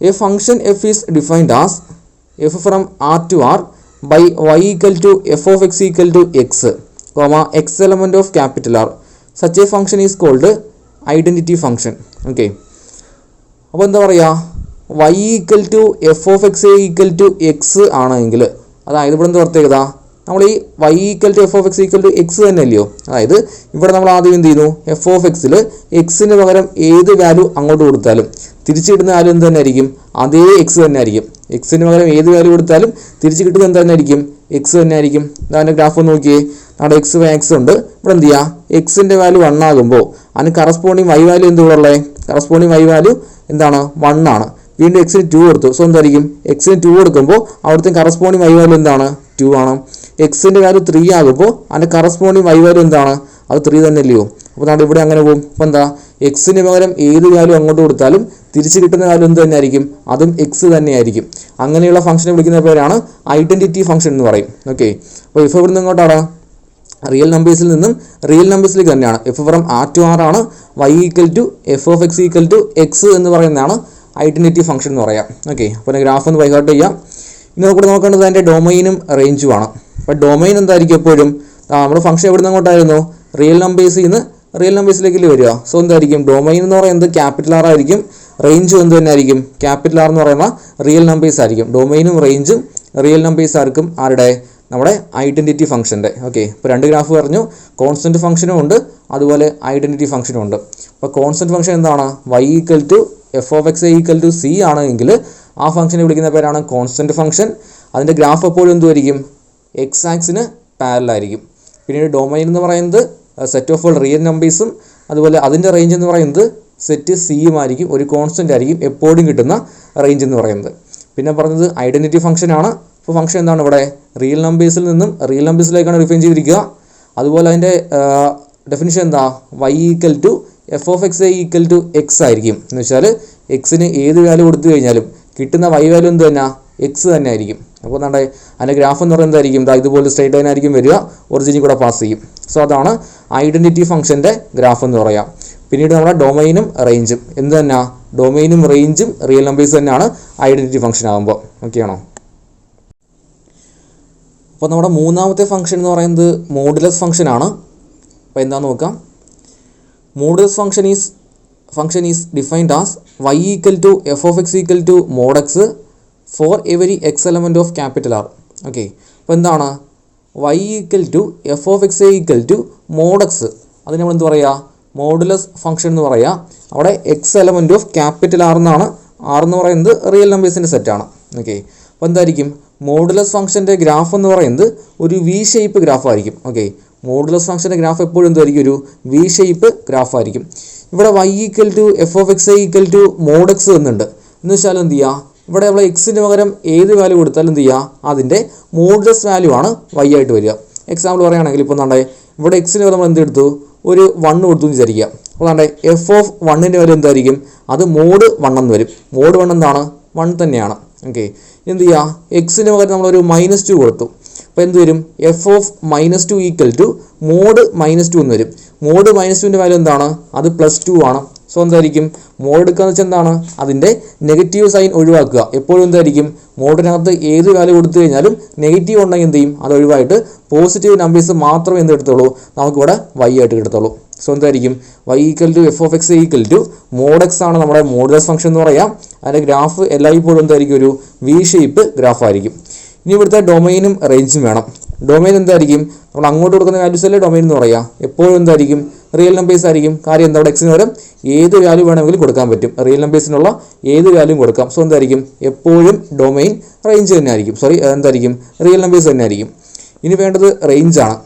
A function F is defined as F from R to R by y equal to f of x equal to x, x element of capital R. Such a function is called identity function. Okay, അപ്പോൾ എന്താ പറയുക, y equal to f of x equal to x ആണെങ്കിൽ, അതായത് ഇവിടെ എന്ത് പ്രത്യേകത, നമ്മൾ ഈ y equal to f of x equal to x തന്നെ അല്ലയോ. അതായത് ഇവിടെ നമ്മൾ ആദ്യം എന്ത് ചെയ്യുന്നു, എഫ് ഓഫ് എക്സിൽ എക്സിന് പകരം ഏത് വാല്യൂ അങ്ങോട്ട് കൊടുത്താലും തിരിച്ച് കിട്ടുന്ന വാല്യൂ എന്ത് തന്നെ ആയിരിക്കും, അതേ എക്സ് തന്നെ ആയിരിക്കും. എക്സിന് പകരം ഏത് വാല്യൂ കൊടുത്താലും തിരിച്ച് കിട്ടുന്നത് എന്ത് തന്നെ ആയിരിക്കും, എക്സ് തന്നെ ആയിരിക്കും. അതിൻ്റെ ഗ്രാഫ് ഒന്ന് നോക്കിയേ, നമ്മുടെ എക്സ് എക്സ് ഉണ്ട്. ഇവിടെ എന്ത് ചെയ്യുക, എക്സിൻ്റെ വാല്യൂ 1 ആകുമ്പോൾ അതിന് കറസ്പോണ്ടിങ് വൈ വാല്യൂ എന്തുള്ളത്, കറസ്പോണ്ടിങ് വൈ വാല്യൂ എന്താണ്, 1 ആണ്. വീണ്ടും എക്സിന് 2 കൊടുത്തു. സോ എന്തായിരിക്കും, എക്സിന് 2 കൊടുക്കുമ്പോൾ അവിടുത്തെ കറസ്പോണ്ടിങ് വൈ വാല്യൂ എന്താണ്, 2 ആണ്. എക്സിൻ്റെ വാല്യൂ 3 ആകുമ്പോൾ അതിൻ്റെ കറസ്പോണ്ടിങ് വൈ വാല്യൂ എന്താണ്, അത് 3 തന്നെ അല്ലയോ. അപ്പോൾ നമ്മൾ ഇവിടെ അങ്ങനെ പോകും. അപ്പോൾ എന്താ, എക്സിന് പകരം ഏത് വാല്യൂ അങ്ങോട്ട് കൊടുത്താലും തിരിച്ച് കിട്ടുന്ന വാല്യൂ എന്ത് തന്നെ ആയിരിക്കും, അതും എക്സ് തന്നെയായിരിക്കും. അങ്ങനെയുള്ള ഫംഗ്ഷനെ വിളിക്കുന്ന പേരാണ് ഐഡൻറ്റിറ്റി ഫംഗ്ഷൻ എന്ന് പറയും. ഓക്കെ, അപ്പോൾ എഫ് ഇവിടെ നിന്ന് ഇങ്ങോട്ടാണ്, റിയൽ നമ്പേഴ്സിൽ നിന്നും റിയൽ നമ്പേഴ്സിലേക്ക് തന്നെയാണ്. F from R to R ആണ്. y equal to f of x equal to x എന്ന് പറയുന്നതാണ് ഐഡൻറ്റിറ്റി ഫംഗ്ഷൻ എന്ന് പറയാം. ഓക്കെ, അപ്പോൾ ഗ്രാഫ് ഒന്ന് ബൈഹാർട്ട് ചെയ്യാം. ഇനി നമുക്ക് നോക്കേണ്ടത് അതിൻ്റെ ഡൊമൈനും റേഞ്ചുമാണ്. അപ്പോൾ ഡൊമൈൻ എന്തായിരിക്കും, എപ്പോഴും നമ്മുടെ ഫംഗ്ഷൻ എവിടെ നിന്ന് അങ്ങോട്ടായിരുന്നു, റിയൽ നമ്പേഴ്സിൽ നിന്ന് റിയൽ നമ്പേഴ്സിലേക്ക് വരിക. സോ എന്തായിരിക്കും, ഡൊമൈൻ എന്ന് പറയുന്നത് ക്യാപിറ്റൽ R ആയിരിക്കും. റേഞ്ചും എന്ത് തന്നെ ആയിരിക്കും, ക്യാപിറ്റൽ R എന്ന് പറയുന്ന റിയൽ നമ്പേഴ്സ് ആയിരിക്കും. ഡൊമൈനും റേഞ്ചും റിയൽ നമ്പേഴ്സ് ആയിരിക്കും ആരുടെ, നമ്മുടെ ഐഡൻറ്റിറ്റി ഫംഗ്ഷൻ്റെ. ഓക്കെ, ഇപ്പോൾ 2 ഗ്രാഫ് പറഞ്ഞു, കോൺസ്റ്റൻറ്റ് ഫംഗ്ഷനും ഉണ്ട്, അതുപോലെ ഐഡൻറ്റിറ്റി ഫംഗ്ഷനും ഉണ്ട്. അപ്പോൾ കോൺസ്റ്റൻറ്റ് ഫംഗ്ഷൻ എന്താണ്, y equal to f of x equal to c ആണെങ്കിൽ ആ ഫംഗ്ഷനെ വിളിക്കുന്ന പേരാണ് കോൺസ്റ്റൻറ്റ് ഫംഗ്ഷൻ. അതിൻ്റെ ഗ്രാഫ് എപ്പോഴും എന്തുമായിരിക്കും, എക്സ് ആക്സിന് പാരലായിരിക്കും. പിന്നീട് ഡൊമൈൻ എന്ന് പറയുന്നത് സെറ്റ് ഓഫ് ഓൾ റിയൽ നമ്പേഴ്സും, അതുപോലെ അതിൻ്റെ റേഞ്ച് എന്ന് പറയുന്നത് സെറ്റ് സിയും ആയിരിക്കും. ഒരു കോൺസ്റ്റൻ്റ് ആയിരിക്കും എപ്പോഴും കിട്ടുന്ന റേഞ്ച് എന്ന് പറയുന്നത്. പിന്നെ പറഞ്ഞത് ഐഡൻറ്റിറ്റി ഫംഗ്ഷനാണ്. അപ്പോൾ ഫംഗ്ഷൻ എന്താണ്, ഇവിടെ റിയൽ നമ്പേഴ്സിൽ നിന്നും റിയൽ നമ്പേഴ്സിലേക്കാണ് ഡിഫൈൻ ചെയ്തിരിക്കുക. അതുപോലെ അതിൻ്റെ ഡെഫിനിഷൻ എന്താ, y equal to f of x equal to x ആയിരിക്കും. എന്ന് വെച്ചാൽ എക്സിന് ഏത് വാല്യൂ കൊടുത്തു കഴിഞ്ഞാലും കിട്ടുന്ന y വാല്യൂ എന്ത് തന്നെ, എക്സ് തന്നെ ആയിരിക്കും. അപ്പോൾ എന്താ അതിൻ്റെ ഗ്രാഫ് എന്ന് പറയുന്നത് എന്തായിരിക്കും, ഇതുപോലെ സ്ട്രൈറ്റ് ലൈൻ ആയിരിക്കും വരിക, ഒറിജിനിൽ കൂടെ പാസ് ചെയ്യും. സോ അതാണ് ഐഡൻറ്റിറ്റി ഫംഗ്ഷൻ്റെ ഗ്രാഫ് എന്ന് പറയാം. പിന്നീട് നമ്മുടെ ഡൊമൈനും റേഞ്ചും എന്ത് തന്നെ, ഡൊമൈനും റേഞ്ചും റിയൽ നമ്പേഴ്സ് തന്നെയാണ് ഐഡൻറ്റിറ്റി ഫംഗ്ഷൻ ആകുമ്പോൾ. ഓക്കെ ആണോ. അപ്പോൾ നമ്മുടെ മൂന്നാമത്തെ ഫംഗ്ഷൻ എന്ന് പറയുന്നത് മോഡുലസ് ഫംഗ്ഷനാണ്. അപ്പോൾ എന്താണെന്ന് നോക്കാം. Modulus function is defined as y equal to f of x equal to mod x for every x element of capital R. Okay, അപ്പോൾ എന്താണ്, y equal to f of x equal to mod x, അതിന് നമ്മൾ എന്ത് പറയുക, modulus function എന്ന് പറയുക. അവിടെ x element of capital R എന്നാണ്. R എന്ന് പറയുന്നത് റിയൽ നമ്പേഴ്സിൻ്റെ സെറ്റാണ്. ഓക്കെ, അപ്പോൾ എന്തായിരിക്കും, മോഡുലസ് ഫംഗ്ഷൻ്റെ ഗ്രാഫ് എന്ന് പറയുന്നത് ഒരു വി ഷേപ്പ് ഗ്രാഫ് ആയിരിക്കും. ഓക്കെ, മോഡുലസ് ഫംഗ്ഷൻ്റെ ഗ്രാഫ് എപ്പോഴും എന്തായിരിക്കും, ഒരു വി ഷേപ്പ് ഗ്രാഫ് ആയിരിക്കും. ഇവിടെ y equal to f of x equal to mod x എന്നുണ്ട്. എന്ന് വെച്ചാൽ എന്ത് ചെയ്യുക, ഇവിടെ നമ്മൾ എക്സിന് പകരം ഏത് വാല്യൂ കൊടുത്താലും എന്ത് ചെയ്യുക, അതിൻ്റെ മോഡുലസ് വാല്യൂ ആണ് y ആയിട്ട് വരിക. എക്സാമ്പിൾ പറയുകയാണെങ്കിൽ ഇപ്പോൾ എന്താ, ഇവിടെ എക്സിന് നമ്മൾ എന്ത് എടുത്തു, ഒരു 1 കൊടുത്തു എന്ന് വിചാരിക്കുക. അപ്പോൾ എന്താ, എഫ് ഓഫ് 1ൻ്റെ വാല്യൂ എന്തായിരിക്കും, അത് മോഡ് 1 എന്ന് വരും. മോഡ് 1 എന്താണ്, 1 തന്നെയാണ്. ഓക്കെ, എന്ത് ചെയ്യുക, എക്സിന് പകരം നമ്മളൊരു -2 കൊടുത്തു. അപ്പോൾ എന്ത് വരും, f of -2 equal to mod -2 എന്ന് വരും. മോഡ് -2ൻ്റെ വാല്യൂ എന്താണ്, അത് +2 ആണ്. സോ എന്തായിരിക്കും, മോഡ് എടുക്കുക എന്ന് വെച്ചാൽ എന്താണ്, അതിൻ്റെ നെഗറ്റീവ് സൈൻ ഒഴിവാക്കുക. എപ്പോഴും എന്തായിരിക്കും, മോഡിനകത്ത് ഏത് വാല്യൂ കൊടുത്തു കഴിഞ്ഞാലും നെഗറ്റീവ് ഉണ്ടെങ്കിൽ എന്ത് ചെയ്യും, അത് ഒഴിവായിട്ട് പോസിറ്റീവ് നമ്പേഴ്സ് മാത്രമേ എന്ത് എടുത്തുള്ളൂ, നമുക്കിവിടെ y ആയിട്ട് എടുത്തുള്ളൂ. സോ എന്തായിരിക്കും, y equal to f of x equal to mod x ആണ് നമ്മുടെ മോഡുലസ് ഫംഗ്ഷൻ എന്ന് പറയാം. അതിൻ്റെ ഗ്രാഫ് എല്ലായ്പ്പോഴും എന്തായിരിക്കും, ഒരു വി ഷേപ്പ് ഗ്രാഫ് ആയിരിക്കും. ഇനി ഇവിടുത്തെ ഡൊമൈനും റേഞ്ചും വേണം. ഡൊമൈൻ എന്തായിരിക്കും, നമ്മൾ അങ്ങോട്ട് കൊടുക്കുന്ന വാല്യൂസ് അല്ലേ ഡൊമൈൻ എന്ന് പറയാം. എപ്പോഴും എന്തായിരിക്കും, റിയൽ നമ്പേഴ്സ് ആയിരിക്കും. കാര്യം എന്താ, അവിടെ എക്സിന് പകരം ഏത് വാല്യൂ വേണമെങ്കിലും കൊടുക്കാൻ പറ്റും. റിയൽ നമ്പേഴ്സിനുള്ള ഏത് വാല്യൂം കൊടുക്കാം. സോ എന്തായിരിക്കും, എപ്പോഴും ഡൊമൈൻ റേഞ്ച് തന്നെ ആയിരിക്കും. എന്തായിരിക്കും, റിയൽ നമ്പേഴ്സ് തന്നെ ആയിരിക്കും. ഇനി വേണ്ടത് റേഞ്ചാണ്.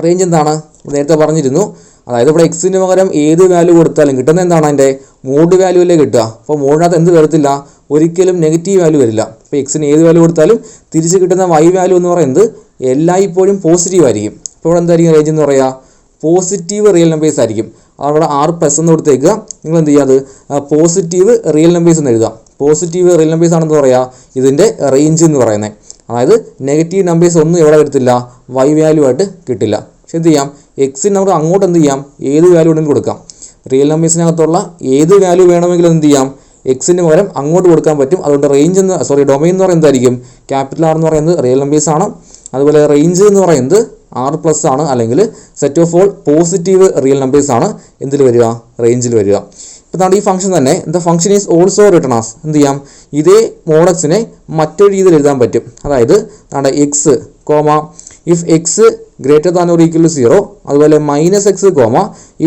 റേഞ്ച് എന്താണ്, നേരത്തെ പറഞ്ഞിരുന്നു. അതായത് ഇവിടെ എക്സിന് പകരം ഏത് വാല്യൂ കൊടുത്താലും കിട്ടുന്ന എന്താണ്, അതിൻ്റെ മോഡ് വാല്യൂ അല്ലേ കിട്ടുക. അപ്പോൾ മോഡിനകത്ത് എന്ത് വരത്തില്ല, ഒരിക്കലും നെഗറ്റീവ് വാല്യൂ വരില്ല. അപ്പോൾ എക്സിന് ഏത് വാല്യൂ കൊടുത്താലും തിരിച്ച് കിട്ടുന്ന y വാല്യൂ എന്ന് പറയുന്നത് എല്ലായ്പ്പോഴും പോസിറ്റീവ് ആയിരിക്കും. അപ്പോൾ ഇവിടെ എന്തായിരിക്കും റേഞ്ച് എന്ന് പറയുക, പോസിറ്റീവ് റിയൽ നമ്പേഴ്സ് ആയിരിക്കും. അവിടെ R+ എന്ന് കൊടുത്തേക്കുക. നിങ്ങൾ എന്ത് ചെയ്യുക, അത് പോസിറ്റീവ് റിയൽ നമ്പേഴ്സ് എന്ന് എഴുതുക. പോസിറ്റീവ് റിയൽ നമ്പേഴ്സ് ആണെന്ന് പറയാം ഇതിൻ്റെ റേഞ്ച് എന്ന് പറയുന്നത്. അതായത് നെഗറ്റീവ് നമ്പേഴ്സ് ഒന്നും എവിടെ വരത്തില്ല, വൈ വാല്യൂ ആയിട്ട് കിട്ടില്ല. പക്ഷെ എന്ത് ചെയ്യാം, എക്സിന് നമുക്ക് അങ്ങോട്ട് എന്ത് ചെയ്യാം, ഏത് വാല്യൂ ഉണ്ടെങ്കിലും കൊടുക്കാം. റിയൽ നമ്പേഴ്സിനകത്തുള്ള ഏത് വാല്യൂ വേണമെങ്കിലും എന്ത് ചെയ്യാം, എക്സിന് പകരം അങ്ങോട്ട് കൊടുക്കാൻ പറ്റും. അതുകൊണ്ട് റേഞ്ച് ഡൊമൈൻ എന്ന് പറയുന്നത് എന്തായിരിക്കും, ക്യാപിറ്റൽ ആർ എന്ന് പറയുന്നത് റിയൽ നമ്പേഴ്സ് ആണ്. അതുപോലെ റേഞ്ച് എന്ന് പറയുന്നത് R+ ആണ്, അല്ലെങ്കിൽ set of all positive real numbers ആണ് എന്തിൽ വരിക, റേഞ്ചിൽ വരിക. ഇപ്പോൾ നമ്മുടെ ഈ ഫംഗ്ഷൻ തന്നെ the function is also written as, എന്ത് ചെയ്യാം, ഇതേ മോഡക്സിനെ മറ്റൊരു രീതിയിൽ എഴുതാൻ പറ്റും. അതായത് നമ്മുടെ x comma if x greater than or equal to 0, അതുപോലെ -x comma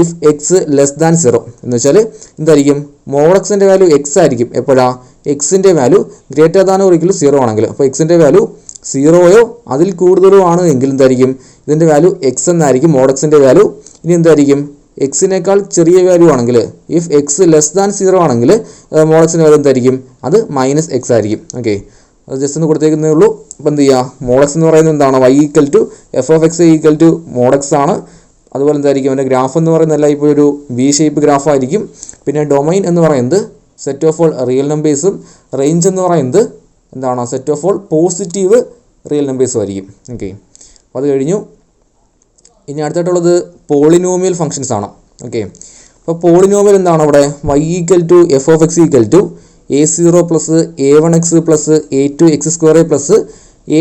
if x less than 0. എന്ന് വെച്ചാൽ എന്തായിരിക്കും, മോഡക്സിൻ്റെ വാല്യൂ എക്സ് ആയിരിക്കും എപ്പോഴാണ്, എക്സിൻ്റെ value greater than or equal to 0 ആണെങ്കിൽ. അപ്പോൾ എക്സിൻ്റെ വാല്യൂ 0യോ അതിൽ കൂടുതലോ ആണ് എങ്കിൽ എന്തായിരിക്കും, ഇതിൻ്റെ വാല്യൂ എക്സ് എന്നായിരിക്കും മോഡക്സിൻ്റെ വാല്യൂ. ഇനി എന്തായിരിക്കും, എക്സിനേക്കാൾ ചെറിയ വാല്യൂ ആണെങ്കിൽ, ഇഫ് എക്സ് ലെസ് ദാൻ 0 ആണെങ്കിൽ മോഡക്സിൻ്റെ വാല്യൂ എന്തായിരിക്കും, അത് -x ആയിരിക്കും. ഓക്കെ, അത് ജസ്റ്റ് ഒന്ന് കൊടുത്തേക്കുന്നേ ഉള്ളൂ. അപ്പോൾ എന്ത് ചെയ്യുക, മോഡക്സ് എന്ന് പറയുന്നത് എന്താണ്, y = f(x) = മോഡക്സ് ആണ്. അതുപോലെ എന്തായിരിക്കും, അതിൻ്റെ ഗ്രാഫ് എന്ന് പറയുന്നതല്ല ഇപ്പോൾ ഒരു V ഷേപ്പ് ഗ്രാഫ് ആയിരിക്കും. പിന്നെ ഡൊമൈൻ എന്ന് പറയുന്നത് സെറ്റ് ഓഫ് ഓൾ റിയൽ നമ്പേഴ്സും, റേഞ്ച് എന്ന് പറയുന്നത് എന്താണ്, set of all positive real നമ്പേഴ്സും ആയിരിക്കും. ഓക്കെ, അപ്പോൾ അത് കഴിഞ്ഞു. ഇനി അടുത്തായിട്ടുള്ളത് പോളിനോമിയൽ ഫംഗ്ഷൻസ് ആണ്. ഓക്കെ, അപ്പോൾ പോളിനോമിയൽ എന്താണ് അവിടെ, y = f(x) = a0 + a1x + a2x² +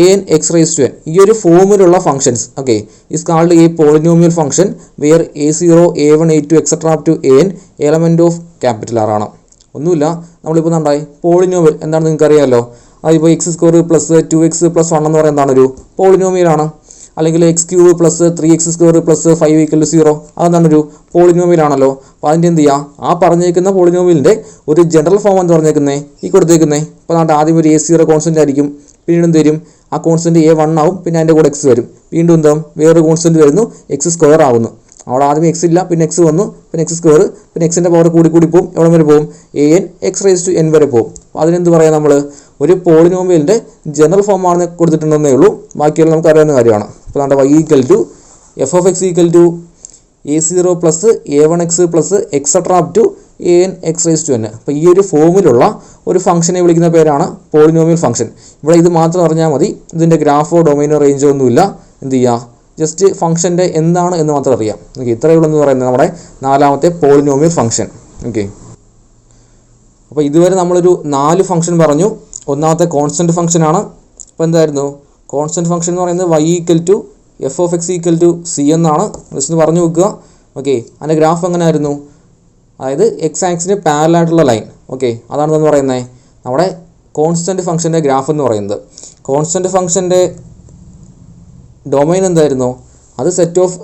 anx⁻n. ഈ ഒരു ഫോമിലുള്ള functions okay is called a polynomial function where a0 a1 a2 etcetera up to an element of capital R ആണ്. ഒന്നുമില്ല, നമ്മളിപ്പോൾ എന്തായി പോളിനോമിയൽ എന്താണെന്ന് നിങ്ങൾക്ക് അറിയാമല്ലോ. അതിപ്പോൾ x² + 2x + 1 എന്ന് പറയുന്നത് എന്താണ്, ഒരു പോളിനോമിയലാണ്. അല്ലെങ്കിൽ x³ + 3x² + 5 = 0, അതെന്താണ്, ഒരു പോളിനോമിയലാണല്ലോ. അപ്പോൾ അതിൻ്റെ എന്ത് ചെയ്യുക, ആ പറഞ്ഞേക്കുന്ന പോളിനോമിയലിൻ്റെ ഒരു ജനറൽ ഫോം എന്ന് പറഞ്ഞേക്കുന്നത് ഈ കൊടുത്തേക്കുന്നത്. ഇപ്പോൾ നമ്മുടെ ആദ്യം ഒരു a0 കോൺസ്റ്റൻ്റ് ആയിരിക്കും, പിന്നീട് എന്ത് വരും, ആ കോൺസ്റ്റൻറ്റ് a1 ആവും, പിന്നെ അതിൻ്റെ കൂടെ x വരും, വീണ്ടും എന്താവും വേറൊരു കോൺസ്റ്റൻറ്റ് വരുന്നു, x² ആവുന്നു. അവിടെ ആദ്യം x ഇല്ല, പിന്നെ x വന്നു, പിന്നെ x², പിന്നെ എക്സിൻ്റെ പവർ കൂടി പോകും, എവിടെ വരെ പോകും, anx⁻n വരെ പോകും. അപ്പോൾ അതിനെന്ത് പറയാം, നമ്മൾ ഒരു പോളിനോമിയലിൻ്റെ ജനറൽ ഫോം ആണെന്ന് കൊടുത്തിട്ടുണ്ടെന്നേ ഉള്ളൂ, ബാക്കിയെല്ലാം നമുക്ക് അറിയാവുന്ന കാര്യമാണ്. അപ്പോൾ നമ്മുടെ y = f(x) = a0 + a1x + etcetera up to anx⁻n. അപ്പോൾ ഈ ഒരു ഫോമിലുള്ള ഒരു ഫംഗ്ഷനെ വിളിക്കുന്ന പേരാണ് പോളിനോമിയൽ ഫംഗ്ഷൻ. ഇവിടെ ഇത് മാത്രം അറിഞ്ഞാൽ മതി, ഇതിൻ്റെ ഗ്രാഫോ ഡൊമൈനോ റേഞ്ചോ ഒന്നുമില്ല. എന്ത് ചെയ്യുക, ജസ്റ്റ് ഫംഗ്ഷൻ്റെ എന്താണ് എന്ന് മാത്രം അറിയാം. ഓക്കെ, ഇത്രയേ ഉള്ളൂ എന്ന് പറയുന്നത് നമ്മുടെ 4ാമത്തെ പോളിനോമിയൽ ഫംഗ്ഷൻ. ഓക്കെ, അപ്പോൾ ഇതുവരെ നമ്മളൊരു 4 ഫംഗ്ഷൻ പറഞ്ഞു. ഒന്നാമത്തെ കോൺസ്റ്റൻറ്റ് ഫംഗ്ഷനാണ്. അപ്പോൾ എന്തായിരുന്നു കോൺസ്റ്റൻറ്റ് ഫംഗ്ഷൻ എന്ന് പറയുന്നത് y = f(x) = c എന്നാണ്. ജസ്റ്റ് ഒന്ന് പറഞ്ഞു വെക്കുക. ഓക്കെ, അതിൻ്റെ ഗ്രാഫ് എങ്ങനെ ആയിരുന്നു, അതായത് എക്സ് ആക്സിന് പാരലായിട്ടുള്ള ലൈൻ. ഓക്കെ, അതാണെന്ന് പറയുന്നത് നമ്മുടെ കോൺസ്റ്റൻറ്റ് ഫംഗ്ഷൻ്റെ ഗ്രാഫ് എന്ന് പറയുന്നത്. കോൺസ്റ്റൻറ്റ് ഫംഗ്ഷൻ്റെ ഡൊമൈൻ എന്തായിരുന്നു, അത് സെറ്റ് ഓഫ്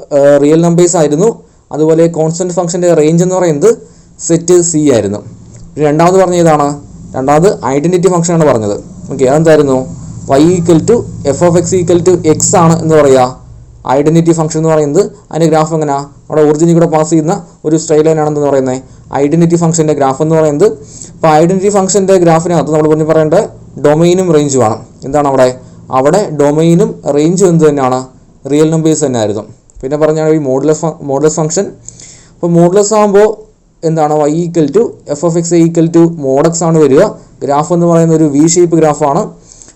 റിയൽ നമ്പേഴ്സ് ആയിരുന്നു. അതുപോലെ കോൺസ്റ്റൻറ്റ് ഫംഗ്ഷൻ്റെ റേഞ്ച് എന്ന് പറയുന്നത് സെറ്റ് C ആയിരുന്നു. രണ്ടാമത് പറഞ്ഞ ഏതാണ്, രണ്ടാമത് ഐഡൻറ്റിറ്റി ഫംഗ്ഷനാണ് പറഞ്ഞത്. ഓക്കെ, അതെന്തായിരുന്നു, y = f(x) = x ആണ് എന്ന് പറയുക. ഐഡൻറ്റിറ്റി ഫംഗ്ഷൻ എന്ന് പറയുന്നത് അതിൻ്റെ ഗ്രാഫ് എങ്ങനെയാണ്, അവിടെ ഒറിജിനിൽ കൂടെ പാസ് ചെയ്യുന്ന ഒരു സ്ട്രെയിറ്റ് ലൈൻ ആണെന്ന് പറയുന്നത് ഐഡൻറ്റിറ്റി ഫംഗ്ഷൻ്റെ ഗ്രാഫ് എന്ന് പറയുന്നത്. അപ്പോൾ ഐഡൻറ്റിറ്റി ഫംഗ്ഷൻ്റെ ഗ്രാഫിനകത്ത് നമ്മൾ പറഞ്ഞു പറയേണ്ട ഡൊമൈനും റേഞ്ചും ആണ്. എന്താണ് അവിടെ ഡൊമൈനും റേഞ്ചും എന്ത് തന്നെയാണ്, റിയൽ നമ്പേഴ്സ് തന്നെ ആയിരുന്നു. പിന്നെ പറഞ്ഞാൽ ഈ മോഡുലസ് ഫംഗ്ഷൻ. അപ്പോൾ മോഡുലസ് ആകുമ്പോൾ എന്താണ്, y = f(x) = മോഡക്സ് ആണ് വരിക. ഗ്രാഫ് എന്ന് പറയുന്ന ഒരു V ഷേപ്പ് ഗ്രാഫാണ്.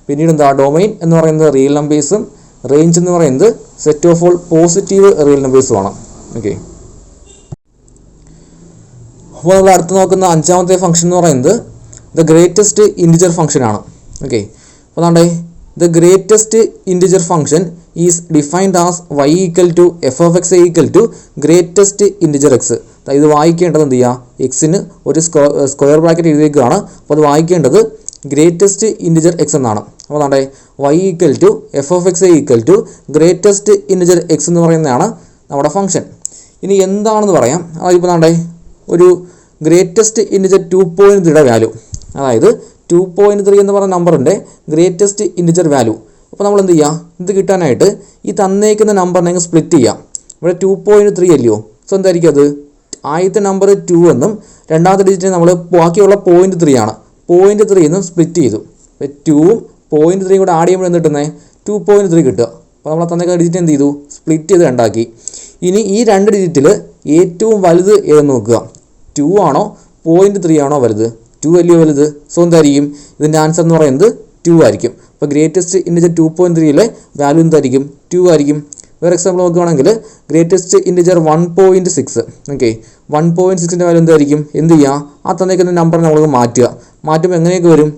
പിന്നീട് എന്താ, ഡൊമൈൻ എന്ന് പറയുന്നത് റിയൽ നമ്പേഴ്സും, റേഞ്ച് എന്ന് പറയുന്നത് set of all positive real നമ്പേഴ്സുമാണ്. ഓക്കെ, അപ്പോൾ നമ്മൾ അടുത്ത് നോക്കുന്ന 5ാമത്തെ ഫംഗ്ഷൻ എന്ന് പറയുന്നത് ദ ഗ്രേറ്റസ്റ്റ് ഇൻറ്റിജർ ഫംഗ്ഷനാണ്. ഓക്കെ, അപ്പോൾ നമ്മുടെ the greatest integer function is defined as y = f(x) = greatest integer x. ഇത് വായിക്കേണ്ടത് എന്ത് ചെയ്യുക, എക്സിന് ഒരു സ്ക്വയർ ബ്രാക്കറ്റ് എഴുതിയേക്കുകയാണ്. അപ്പോൾ അത് വായിക്കേണ്ടത് ഗ്രേറ്റസ്റ്റ് ഇൻറ്റിജർ x എന്നാണ്. അപ്പോൾ നമ്മുടെ y = f(x) = greatest integer x എന്ന് പറയുന്നതാണ് നമ്മുടെ ഫംഗ്ഷൻ. ഇനി എന്താണെന്ന് പറയാം. അതിപ്പോൾ നമ്മുടെ ഒരു ഗ്രേറ്റസ്റ്റ് ഇൻറ്റിജർ 2.3 വാല്യൂ, അതായത് 2.3 എന്ന് പറയുന്ന നമ്പറിൻ്റെ ഗ്രേറ്റസ്റ്റ് ഇൻറ്റിജർ വാല്യൂ. അപ്പോൾ നമ്മൾ എന്ത് ചെയ്യുക, ഇത് കിട്ടാനായിട്ട് ഈ തന്നേക്കുന്ന നമ്പറിനെ സ്പ്ലിറ്റ് ചെയ്യാം. ഇവിടെ 2.3 അല്ലയോ, സോ എന്തായിരിക്കും അത്, ആദ്യത്തെ നമ്പർ 2 എന്നും രണ്ടാമത്തെ ഡിജിറ്റ് നമ്മൾ ബാക്കിയുള്ള 0.3 ആണ്, 0.3 എന്നും സ്പ്ലിറ്റ് ചെയ്തു. 2ഉം 0.3 കൂടെ ആഡ് ചെയ്യുമ്പോൾ എന്ത് കിട്ടുന്നത്, 2.3 കിട്ടുക. അപ്പോൾ നമ്മൾ തന്നേക്കുന്ന ഡിജിറ്റ് എന്ത് ചെയ്തു, സ്പ്ലിറ്റ് ചെയ്ത് രണ്ടാക്കി. ഇനി ഈ 2 ഡിജിറ്റിൽ ഏറ്റവും വലുത് ഏതെന്ന് നോക്കുക, 2 ആണോ 0.3 ആണോ വലുത്, ടു അല്ലയോ വലുത്. സോ എന്തായിരിക്കും ഇതിൻ്റെ ആൻസർ എന്ന് പറയുന്നത് 2 ആയിരിക്കും. അപ്പോൾ ഗ്രേറ്റസ്റ്റ് ഇൻറ്റിജർ 2.3യിലെ വാല്യൂ എന്തായിരിക്കും 2 ആയിരിക്കും. വേറെ എക്സാമ്പിൾ നോക്കുകയാണെങ്കിൽ ഗ്രേറ്റസ്റ്റ് ഇൻറ്റിജർ 1.6. ഓക്കെ, 1.6ൻ്റെ വാല്യൂ എന്തായിരിക്കും? എന്ത് ചെയ്യുക, ആ തന്നേക്കുന്ന നമ്പർ നമ്മൾക്ക് മാറ്റുമ്പോൾ എങ്ങനെയൊക്കെ വരും?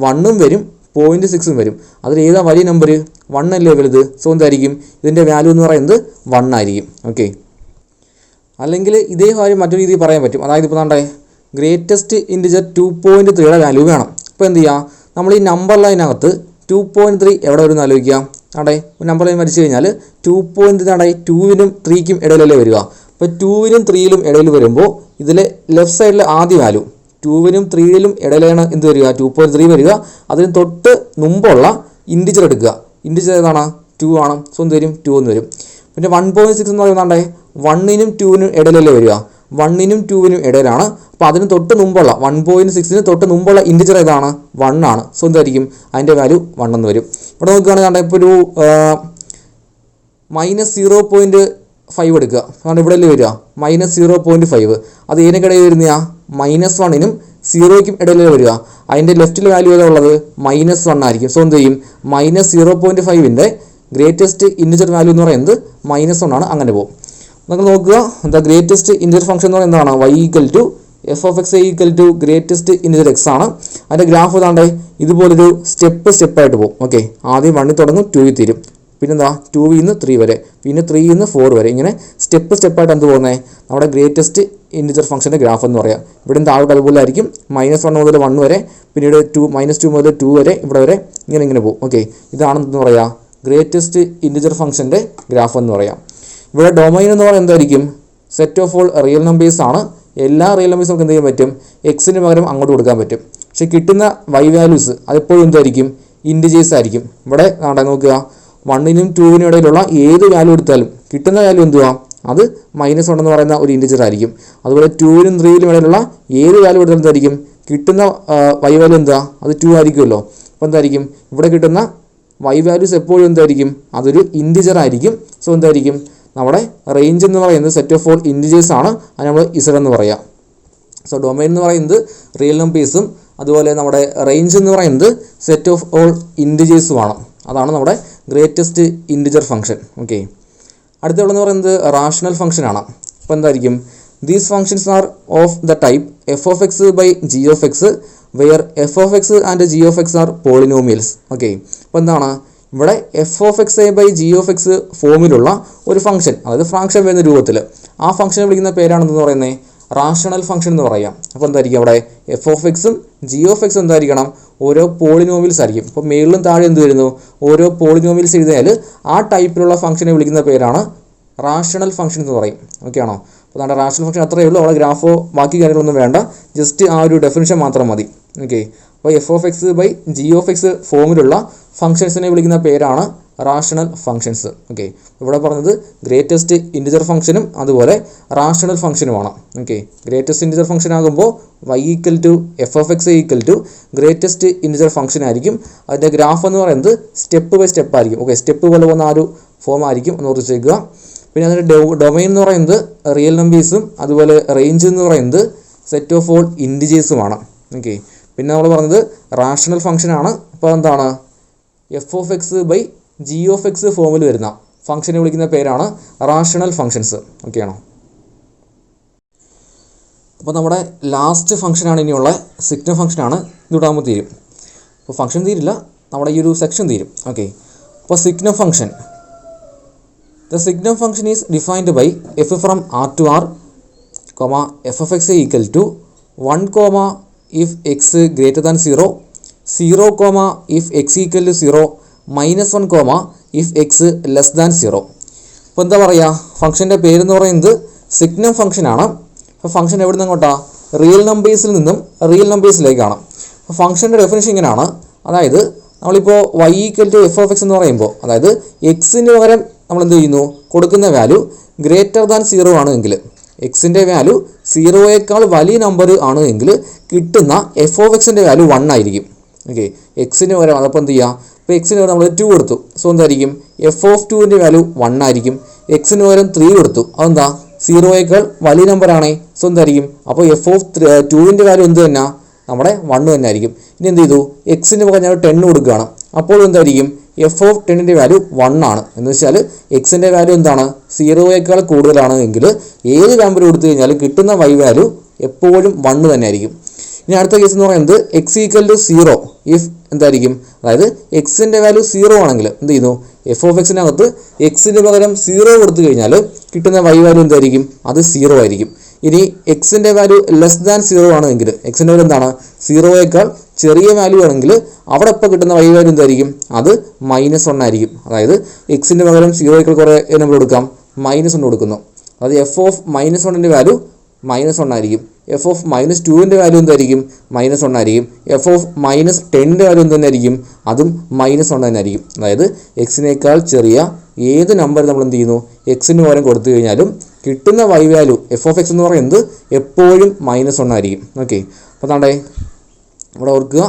1ഉം വരും 0.6ഉം വരും. അതിൽ ഏതാ വലിയ നമ്പർ? 1 അല്ലേ വലുത്. സോ എന്തായിരിക്കും ഇതിൻ്റെ വാല്യൂ എന്ന് പറയുന്നത് 1 ആയിരിക്കും. ഓക്കെ, അല്ലെങ്കിൽ ഇതേ കാര്യം മറ്റൊരു രീതിയിൽ പറയാൻ പറ്റും. അതായത് ഇപ്പോൾ എന്താ ഗ്രേറ്റസ്റ്റ് ഇൻറ്റിജർ 2.3യുടെ വാല്യൂ വേണം. അപ്പോൾ എന്ത് ചെയ്യുക, നമ്മൾ ഈ നമ്പർ ലൈനകത്ത് 2.3 എവിടെ വരും എന്ന് ആലോചിക്കുക. അവിടെ നമ്പർ ലൈൻ വരച്ച് കഴിഞ്ഞാൽ 2.3 2നും 3ക്കും ഇടയിലല്ലേ വരിക. അപ്പോൾ 2നും 3ലും ഇടയിൽ വരുമ്പോൾ ഇതിലെ ലെഫ്റ്റ് സൈഡിലെ ആദ്യ വാല്യൂ 2നും 3ലും ഇടയിലാണ് എന്ത് വരിക? 2.3 വരിക. അതിന് തൊട്ട് മുമ്പുള്ള ഇൻറ്റിജർ എടുക്കുക. ഇൻറ്റിജർ ഏതാണ്? 2 ആണ്. സോ എന്ത് വരും? 2 എന്ന് വരും. പിന്നെ 1.6 എന്ന് പറയുന്നത് 1നും 2നും ഇടയിലല്ലേ വരിക. 1നും 2നും ഇടയിലാണ്. അപ്പോൾ അതിന് തൊട്ട് മുമ്പുള്ള 1.6ന് തൊട്ട് മുമ്പുള്ള ഇൻറ്റിജർ ഏതാണ്? 1 ആണ്. സോ എന്തായിരിക്കും അതിൻ്റെ വാല്യൂ 1 എന്ന് വരും. ഇവിടെ നോക്കുകയാണെങ്കിൽ ഇപ്പോൾ ഒരു -0.5 എടുക്കുക. കാരണം ഇവിടെ അല്ലേ വരിക -0.5. അത് ഏതിനിടയിൽ വരുന്നതാണ്? -1നും 0ക്കും ഇടയിലല്ലേ വരിക. അതിൻ്റെ ലെഫ്റ്റിൽ വാല്യൂ ഏതാ ഉള്ളത്? -1 ആയിരിക്കും. സോ എന്ത് ചെയ്യും? -0.5ൻ്റെ ഗ്രേറ്റസ്റ്റ് ഇൻറ്റിജർ വാല്യൂ എന്ന് പറയുന്നത് -1 ആണ്. അങ്ങനെ പോകും. നമുക്ക് നോക്കുക, എന്താ ഗ്രേറ്റസ്റ്റ് ഇൻറ്റിജർ ഫംഗ്ഷൻ എന്ന് പറയുന്നത് എന്താണ്? y = f(x) = greatest integer x ആണ്. അതിൻ്റെ ഗ്രാഫ് ഏതാണ്ട് ഇതുപോലൊരു സ്റ്റെപ്പായിട്ട് പോകും. ഓക്കെ, ആദ്യം 1ൽ തുടങ്ങും, 2ൽ തീരും. പിന്നെന്താ 2ൽ നിന്ന് 3 വരെ, പിന്നെ 3ൽ നിന്ന് 4 വരെ, ഇങ്ങനെ സ്റ്റെപ്പായിട്ട് എന്ത് പോകുന്നത്? നമ്മുടെ ഗ്രേറ്റസ്റ്റ് ഇൻറ്റിജർ ഫംഗ്ഷൻ്റെ ഗ്രാഫ് എന്ന് പറയാം. ഇവിടെ താഴോട്ട് അതുപോലെ ആയിരിക്കും. -1 മുതൽ 1 വരെ, പിന്നീട് -2 മുതൽ 2 വരെ, ഇവിടെ വരെ ഇങ്ങനെ പോകും. ഓക്കെ, ഇതാണെന്ന് പറയാം ഗ്രേറ്റസ്റ്റ് ഇൻറ്റിജർ ഫംഗ്ഷൻ്റെ ഗ്രാഫ് എന്ന് പറയാം. ഇവിടെ ഡൊമൈൻ എന്ന് പറയുന്നത് എന്തായിരിക്കും? Set of all real numbers ആണ്. എല്ലാ റിയൽ നമ്പേഴ്സും നമുക്ക് എന്ത് ചെയ്യാൻ പറ്റും? എക്സിന് പകരം അങ്ങോട്ട് കൊടുക്കാൻ പറ്റും. പക്ഷേ കിട്ടുന്ന y വാല്യൂസ് അതെപ്പോഴും എന്തായിരിക്കും? ഇൻറ്റിജേഴ്സ് ആയിരിക്കും. ഇവിടെ നോക്കുക, 1നും 2നും ഇടയിലുള്ള ഏത് വാല്യൂ എടുത്താലും കിട്ടുന്ന വാല്യൂ എന്തുവാ? അത് -1 എന്ന് പറയുന്ന ഒരു ഇൻറ്റിജർ ആയിരിക്കും. അതുപോലെ 2നും 3നും ഇടയിലുള്ള ഏത് വാല്യൂ എടുത്താലും എന്തായിരിക്കും? കിട്ടുന്ന y വാല്യൂ എന്താ? അത് 2 ആയിരിക്കുമല്ലോ. അപ്പോൾ എന്തായിരിക്കും ഇവിടെ കിട്ടുന്ന y വാല്യൂസ് എപ്പോഴും എന്തായിരിക്കും? അതൊരു ഇൻറ്റിജർ ആയിരിക്കും. സോ എന്തായിരിക്കും നമ്മുടെ റേഞ്ച് എന്ന് പറയുന്നത് സെറ്റ് ഓഫ് ഓൾ ഇൻറ്റിജേഴ്സ് ആണ്. അത് നമ്മൾ Z എന്ന് പറയാം. സോ ഡൊമൈൻ എന്ന് പറയുന്നത് റിയൽ നമ്പേഴ്സും അതുപോലെ നമ്മുടെ റേഞ്ച് എന്ന് പറയുന്നത് സെറ്റ് ഓഫ് ഓൾ ഇൻറ്റിജേഴ്സുമാണ്. അതാണ് നമ്മുടെ ഗ്രേറ്റസ്റ്റ് ഇൻറ്റിജർ ഫംഗ്ഷൻ. ഓക്കെ, അടുത്തുള്ളതെന്ന് പറയുന്നത് റാഷണൽ ഫംഗ്ഷൻ ആണ്. അപ്പോൾ എന്തായിരിക്കും? These functions are of the type f(x)/g(x), where f(x) and g(x) are polynomials. Okay, അപ്പോൾ എന്താണ് ഇവിടെ f(x)/g(x) ഫോമിലുള്ള ഒരു ഫംഗ്ഷൻ, അതായത് ഫ്രാക്ഷൻ വരുന്ന രൂപത്തിൽ, ആ ഫംഗ്ഷനെ വിളിക്കുന്ന പേരാണെന്ന് പറയുന്നത് റാഷണൽ ഫംഗ്ഷൻ എന്ന് പറയാം. അപ്പോൾ എന്തായിരിക്കും അവിടെ f(x)ഉം g(x) എന്തായിരിക്കണം? ഓരോ പോളിനോമിയൽസ് ആയിരിക്കും. അപ്പോൾ മേളിലും താഴെ എന്ത് വരുന്നു? ഓരോ പോളിനോമിയൽസ് എഴുതിയാൽ ആ ടൈപ്പിലുള്ള ഫംഗ്ഷനെ വിളിക്കുന്ന പേരാണ് റാഷണൽ ഫംഗ്ഷൻ എന്ന് പറയും. ഓക്കെ ആണോ? അപ്പോൾ നമ്മുടെ റാഷണൽ ഫംഗ്ഷൻ അത്രയേ ഉള്ളൂ. അവിടെ ഗ്രാഫോ ബാക്കി കാര്യങ്ങളൊന്നും വേണ്ട, ജസ്റ്റ് ആ ഒരു ഡെഫിനിഷൻ മാത്രം മതി. ഓക്കെ, അപ്പോൾ f(x)/g(x) ഫോമിലുള്ള ഫംഗ്ഷൻസിനെ വിളിക്കുന്ന പേരാണ് റാഷണൽ ഫംഗ്ഷൻസ്. ഓക്കെ, ഇവിടെ പറഞ്ഞത് ഗ്രേറ്റസ്റ്റ് ഇൻറ്റിജർ ഫംഗ്ഷനും അതുപോലെ റാഷണൽ ഫംഗ്ഷനുമാണ്. ഓക്കെ, ഗ്രേറ്റസ്റ്റ് ഇൻറ്റിജർ ഫംഗ്ഷൻ ആകുമ്പോൾ y = f(x) greatest integer function ആയിരിക്കും. അതിൻ്റെ ഗ്രാഫ് എന്ന് പറയുന്നത് സ്റ്റെപ്പ് ബൈ സ്റ്റെപ്പ് ആയിരിക്കും. ഓക്കെ, സ്റ്റെപ്പ് പോലെ പോകുന്ന ആ ഒരു ഫോം ആയിരിക്കും എന്ന് ഓർത്തിച്ചേക്കുക. പിന്നെ അതിൻ്റെ ഡൊമൈൻ എന്ന് പറയുന്നത് റിയൽ നമ്പേഴ്സും അതുപോലെ റേഞ്ച് എന്ന് പറയുന്നത് സെറ്റ് ഓഫ് ഓൾ ഇൻറ്റിജേഴ്സുമാണ്. ഓക്കെ, പിന്നെ നമ്മൾ പറഞ്ഞത് റാഷണൽ ഫംഗ്ഷനാണ്. അപ്പോൾ എന്താണ്? f(x)/g(x) ഫോമിൽ വരുന്ന ഫംഗ്ഷനെ വിളിക്കുന്ന പേരാണ് റാഷണൽ ഫംഗ്ഷൻസ്. ഓക്കെ ആണോ? അപ്പോൾ നമ്മുടെ ലാസ്റ്റ് ഫംഗ്ഷനാണ് ഇനിയുള്ള സിഗ്നം ഫംഗ്ഷനാണ്. ഇതിടാകുമ്പോൾ തീരും. അപ്പോൾ ഫംഗ്ഷൻ തീരില്ല, നമ്മുടെ ഈ ഒരു സെക്ഷൻ തീരും. ഓക്കെ, അപ്പോൾ signum function, the signum function is defined by f from R to R, f(x) = 1, if x greater than 0, 0, if x = 0, -1, if x less than 0. അപ്പോൾ എന്താ പറയുക? ഫംഗ്ഷൻ്റെ പേരെന്ന് പറയുന്നത് സിഗ്നം ഫംഗ്ഷനാണ്. അപ്പോൾ ഫംഗ്ഷൻ എവിടെ നിന്ന് അങ്ങോട്ടാണ്? റിയൽ നമ്പേഴ്സിൽ നിന്നും റിയൽ നമ്പേഴ്സിലേക്കാണ്. അപ്പോൾ ഫംഗ്ഷൻ്റെ ഡെഫിനിഷൻ ഇങ്ങനെയാണ്. അതായത് നമ്മളിപ്പോൾ y = f(x) എന്ന് പറയുമ്പോൾ, അതായത് എക്സിന് പകരം നമ്മൾ എന്ത് ചെയ്യുന്നു? കൊടുക്കുന്ന വാല്യൂ ഗ്രേറ്റർ ദാൻ 0 ആണ് എങ്കിൽ, എക്സിൻ്റെ വാല്യൂ 0യേക്കാൾ വലിയ നമ്പർ ആണ് എങ്കിൽ കിട്ടുന്ന f(x)ൻ്റെ വാല്യൂ 1 ആയിരിക്കും. ഓക്കെ, എക്സിന് പകരം അതപ്പോൾ എന്ത് ചെയ്യുക? ഇപ്പോൾ എക്സിന് പകരം നമ്മൾ 2 കൊടുത്തു. സോ എന്തായിരിക്കും? f(2)ൻ്റെ വാല്യൂ 1 ആയിരിക്കും. എക്സിന് പകരം 3 കൊടുത്തു. അതെന്താ? 0യേക്കാൾ വലിയ നമ്പറാണേ. സോ എന്തായിരിക്കും? അപ്പോൾ f(2)ൻ്റെ വാല്യൂ എന്ത് തന്നെ? നമ്മുടെ 1 തന്നെ ആയിരിക്കും. ഇനി എന്ത് ചെയ്തു, എക്സിന് പകരം ഞാൻ 10 കൊടുക്കുകയാണ്. അപ്പോൾ എന്തായിരിക്കും, എഫ് ഓഫ് 10ൻ്റെ വാല്യൂ 1 ആണ്. എന്ന് വെച്ചാൽ എക്സിൻ്റെ വാല്യൂ എന്താണ്, 0യേക്കാൾ കൂടുതലാണ് എങ്കിൽ ഏത് നമ്പർ കൊടുത്തു കഴിഞ്ഞാലും കിട്ടുന്ന വൈ വാല്യൂ എപ്പോഴും 1 തന്നെ ആയിരിക്കും. ഇനി അടുത്ത കേസ് എന്ന് പറയുന്നത് എക്സ് ഈക്വൽ ടു 0 ഇഫ് എന്തായിരിക്കും, അതായത് എക്സിൻ്റെ വാല്യൂ 0 ആണെങ്കിൽ എന്ത് ചെയ്യുന്നു, എഫ് ഓഫ് എക്സിനകത്ത് എക്സിന് പകരം 0 കൊടുത്തു കഴിഞ്ഞാൽ കിട്ടുന്ന വൈ വാല്യൂ എന്തായിരിക്കും, അത് 0 ആയിരിക്കും. ഇനി എക്സിൻ്റെ വാല്യൂ ലെസ് ദാൻ 0 ആണെങ്കിൽ, എക്സിൻ്റെ വാല്യൂ എന്താണ്, 0യേക്കാൾ ചെറിയ വാല്യൂ ആണെങ്കിൽ അവിടെ ഇപ്പോൾ കിട്ടുന്ന വൈ വാല്യൂ എന്തായിരിക്കും, അത് -1 ആയിരിക്കും. അതായത് എക്സിൻ്റെ പകരം 0യേക്കാൾ കുറേ നമ്പർ കൊടുക്കാം, -1 കൊടുക്കുന്നു. അതായത് എഫ് ഓഫ് -1ൻ്റെ വാല്യൂ -1 ആയിരിക്കും. എഫ് ഓഫ് -2ൻ്റെ വാല്യൂ എന്തായിരിക്കും, -1 ആയിരിക്കും. എഫ് ഓഫ് -10ൻ്റെ വാല്യൂ എന്ത് തന്നെ ആയിരിക്കും, അതും -1 തന്നെ ആയിരിക്കും. അതായത് എക്സിനേക്കാൾ ചെറിയ ഏത് നമ്പർ നമ്മൾ എന്ത് ചെയ്യുന്നു, എക്സിന് പകരം കൊടുത്തു കഴിഞ്ഞാലും കിട്ടുന്ന y value f of x എന്ന് പറയുന്നത് എപ്പോഴും -1 ആയിരിക്കും. ഓക്കെ, അപ്പോൾ താണ്ടേ ഇവിടെ ഓർക്കുക,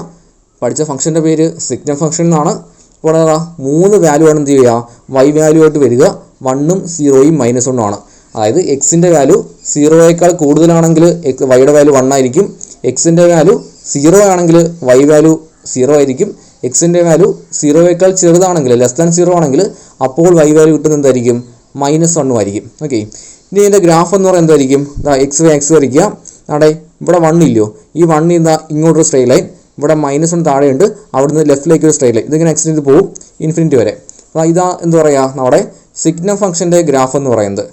പഠിച്ച ഫംഗ്ഷൻ്റെ പേര് സിഗ്നം ഫംഗ്ഷൻ എന്നാണ്. ഇപ്പോൾ ഇവിടെ 3 വാല്യൂ ആണ് എന്ത് ചെയ്യുക, വൈ വാല്യൂ ആയിട്ട് വരിക, 1ഉം 0യും -1ഉം ആണ്. അതായത് എക്സിൻ്റെ വാല്യൂ 0യേക്കാൾ കൂടുതലാണെങ്കിൽ വൈയുടെ വാല്യൂ 1 ആയിരിക്കും. എക്സിൻ്റെ വാല്യൂ 0 ആണെങ്കിൽ വൈ വാല്യൂ 0 ആയിരിക്കും. എക്സിൻ്റെ വാല്യൂ 0യേക്കാൾ ചെറുതാണെങ്കിൽ ലെസ് ദാൻ 0 ആണെങ്കിൽ അപ്പോൾ വൈ വാല്യൂ കിട്ടുന്നത് എന്തായിരിക്കും, -1 ആയിരിക്കും. ഓക്കെ, ഇനി ഇതിൻ്റെ ഗ്രാഫ് എന്ന് പറയുന്നത് എന്തായിരിക്കും, എക്സ് വൈ എക്സ് വരയ്ക്കുക. അവിടെ ഇവിടെ 1 ഇല്ലയോ, ഈ 1 ഇങ്ങോട്ടൊരു സ്ട്രെയിറ്റ് ലൈൻ, ഇവിടെ -1 താഴെയുണ്ട്, അവിടുന്ന് ലെഫ്റ്റിലേക്ക് ഒരു സ്ട്രെയിറ്റ് ലൈൻ, ഇതിങ്ങനെ എക്സ്റ്റെൻഡ് ചെയ്ത് പോകും ഇൻഫിനിറ്റി വരെ. അപ്പോൾ ഇതാ എന്താ പറയുക, നമ്മുടെ സിഗ്നം ഫംഗ്ഷൻ്റെ ഗ്രാഫ് എന്ന് പറയുന്നത്.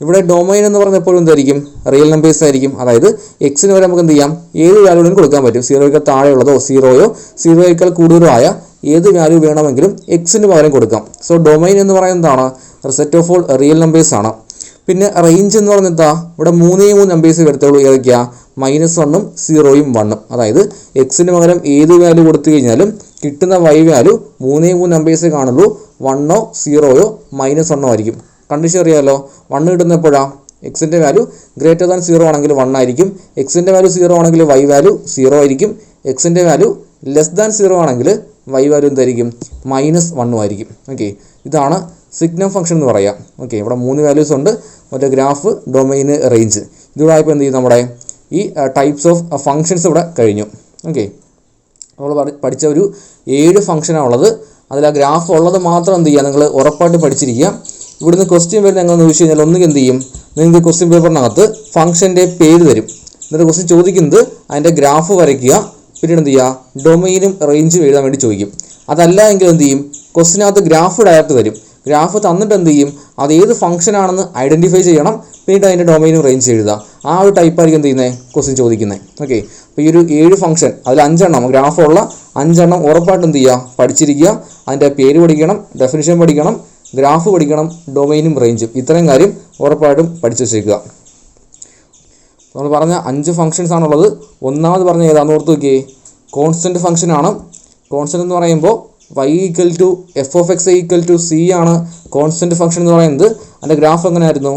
ഇവിടെ ഡൊമൈൻ എന്ന് പറയുന്നത് എപ്പോഴും എന്തായിരിക്കും, റിയൽ നമ്പേഴ്സ് ആയിരിക്കും. അതായത് എക്സിന് വരെ നമുക്ക് എന്ത് ചെയ്യാം, ഏത് വാല്യൂവിനും കൊടുക്കാൻ പറ്റും. 0യേക്കാൾ താഴെയുള്ളതോ 0യോ 0യേക്കാൾ കൂടുതലോ ആയ ഏത് വാല്യൂ വേണമെങ്കിലും എക്സിന് പകരം കൊടുക്കാം. സോ ഡൊമൈൻ എന്ന് പറയുന്നതാണ് set of all real numbers ആണ്. പിന്നെ റേഞ്ച് എന്ന് പറയുന്നത് എന്താ, ഇവിടെ 3 നമ്പേഴ്സ് വരത്തുള്ളൂ. ഏതൊക്കെയാ, -1ഉം 0യും 1ഉം. അതായത് എക്സിന് പകരം ഏത് വാല്യൂ കൊടുത്തു കഴിഞ്ഞാലും കിട്ടുന്ന വൈ വാല്യൂ 3 നമ്പേഴ്സേ കാണുള്ളൂ. 1ഓ 0യോ -1ഓ ആയിരിക്കും. കണ്ടീഷൻ അറിയാമല്ലോ, 1 കിട്ടുന്ന എപ്പോഴാണ്, എക്സിൻ്റെ വാല്യൂ ഗ്രേറ്റർ ദാൻ 0 ആണെങ്കിൽ 1 ആയിരിക്കും. എക്സിൻ്റെ വാല്യൂ 0 ആണെങ്കിൽ വൈ വാല്യൂ 0 ആയിരിക്കും. എക്സിൻ്റെ വാല്യൂ ലെസ് ദാൻ 0 ആണെങ്കിൽ വൈ വാല്യൂ എന്തായിരിക്കും, -1 ആയിരിക്കും. ഓക്കെ, ഇതാണ് സിഗ്നം ഫംഗ്ഷൻ എന്ന് പറയാം. ഓക്കെ, ഇവിടെ 3 വാല്യൂസ് ഉണ്ട്, മറ്റേ ഗ്രാഫ്, ഡൊമൈന്, റേഞ്ച്. ഇതുകൂടെ ഇപ്പോൾ എന്ത് ചെയ്യും, നമ്മുടെ ഈ ടൈപ്സ് ഓഫ് ഫംഗ്ഷൻസ് ഇവിടെ കഴിഞ്ഞു. ഓക്കെ, നമ്മൾ പഠിച്ച ഒരു 7 ഫംഗ്ഷനാണ് ഉള്ളത്. അതിൽ ആ ഗ്രാഫ് ഉള്ളത് മാത്രം എന്ത് ചെയ്യുക, നിങ്ങൾ ഉറപ്പായിട്ട് പഠിച്ചിരിക്കുക. ഇവിടുന്ന് ക്വസ്റ്റ്യൻ വരുന്നത് എങ്ങനെയാണെന്ന് ചോദിച്ചു കഴിഞ്ഞാൽ ഒന്നുകിൽ എന്ത് ചെയ്യും, നിങ്ങൾക്ക് ക്വസ്റ്റ്യൻ പേപ്പറിനകത്ത് ഫംഗ്ഷൻ്റെ പേര് തരും. എന്നിട്ട് ക്വസ്റ്റ്യൻ ചോദിക്കുന്നത് അതിൻ്റെ ഗ്രാഫ് വരയ്ക്കുക, പിന്നീട് എന്ത് ചെയ്യുക, ഡൊമൈനും റേഞ്ചും എഴുതാൻ വേണ്ടി ചോദിക്കും. അതല്ല എങ്കിൽ എന്ത് ചെയ്യും, ക്വസ്റ്റിനകത്ത് ഗ്രാഫ് ഡയറക്റ്റ് തരും. ഗ്രാഫ് തന്നിട്ട് എന്ത് ചെയ്യും, അത് ഏത് ഫംഗ്ഷൻ ആണെന്ന് ഐഡൻറ്റിഫൈ ചെയ്യണം, പിന്നീട് അതിൻ്റെ ഡൊമൈനും റേഞ്ച് എഴുതുക. ആ ഒരു ടൈപ്പായിരിക്കും എന്ത് ചെയ്യുന്നത്, ക്വസ്റ്റ്യൻ ചോദിക്കുന്നത്. ഓക്കെ, അപ്പോൾ ഈ ഒരു 7 ഫംഗ്ഷൻ, അതിൽ 5 എണ്ണം ഗ്രാഫുള്ള 5 എണ്ണം ഉറപ്പായിട്ട് എന്ത് ചെയ്യുക, പഠിച്ചിരിക്കുക. അതിൻ്റെ പേര് പഠിക്കണം, ഡെഫിനിഷൻ പഠിക്കണം, ഗ്രാഫ് പഠിക്കണം, ഡൊമൈനും റേഞ്ചും. ഇത്രയും കാര്യം ഉറപ്പായിട്ടും പഠിച്ചു വെച്ചേക്കുക. നമ്മൾ പറഞ്ഞ 5 ഫംഗ്ഷൻസ് ആണുള്ളത്. ഒന്നാമത് പറഞ്ഞ ഏതാണെന്ന് ഓർത്ത് നോക്കിയേ, കോൺസ്റ്റൻറ്റ് ഫംഗ്ഷനാണ്. കോൺസ്റ്റൻറ്റ് എന്ന് പറയുമ്പോൾ y equal to f of x equal to c ആണ് കോൺസ്റ്റൻറ്റ് ഫംഗ്ഷൻ എന്ന് പറയുന്നത്. അതിൻ്റെ ഗ്രാഫ് എങ്ങനെയായിരുന്നു,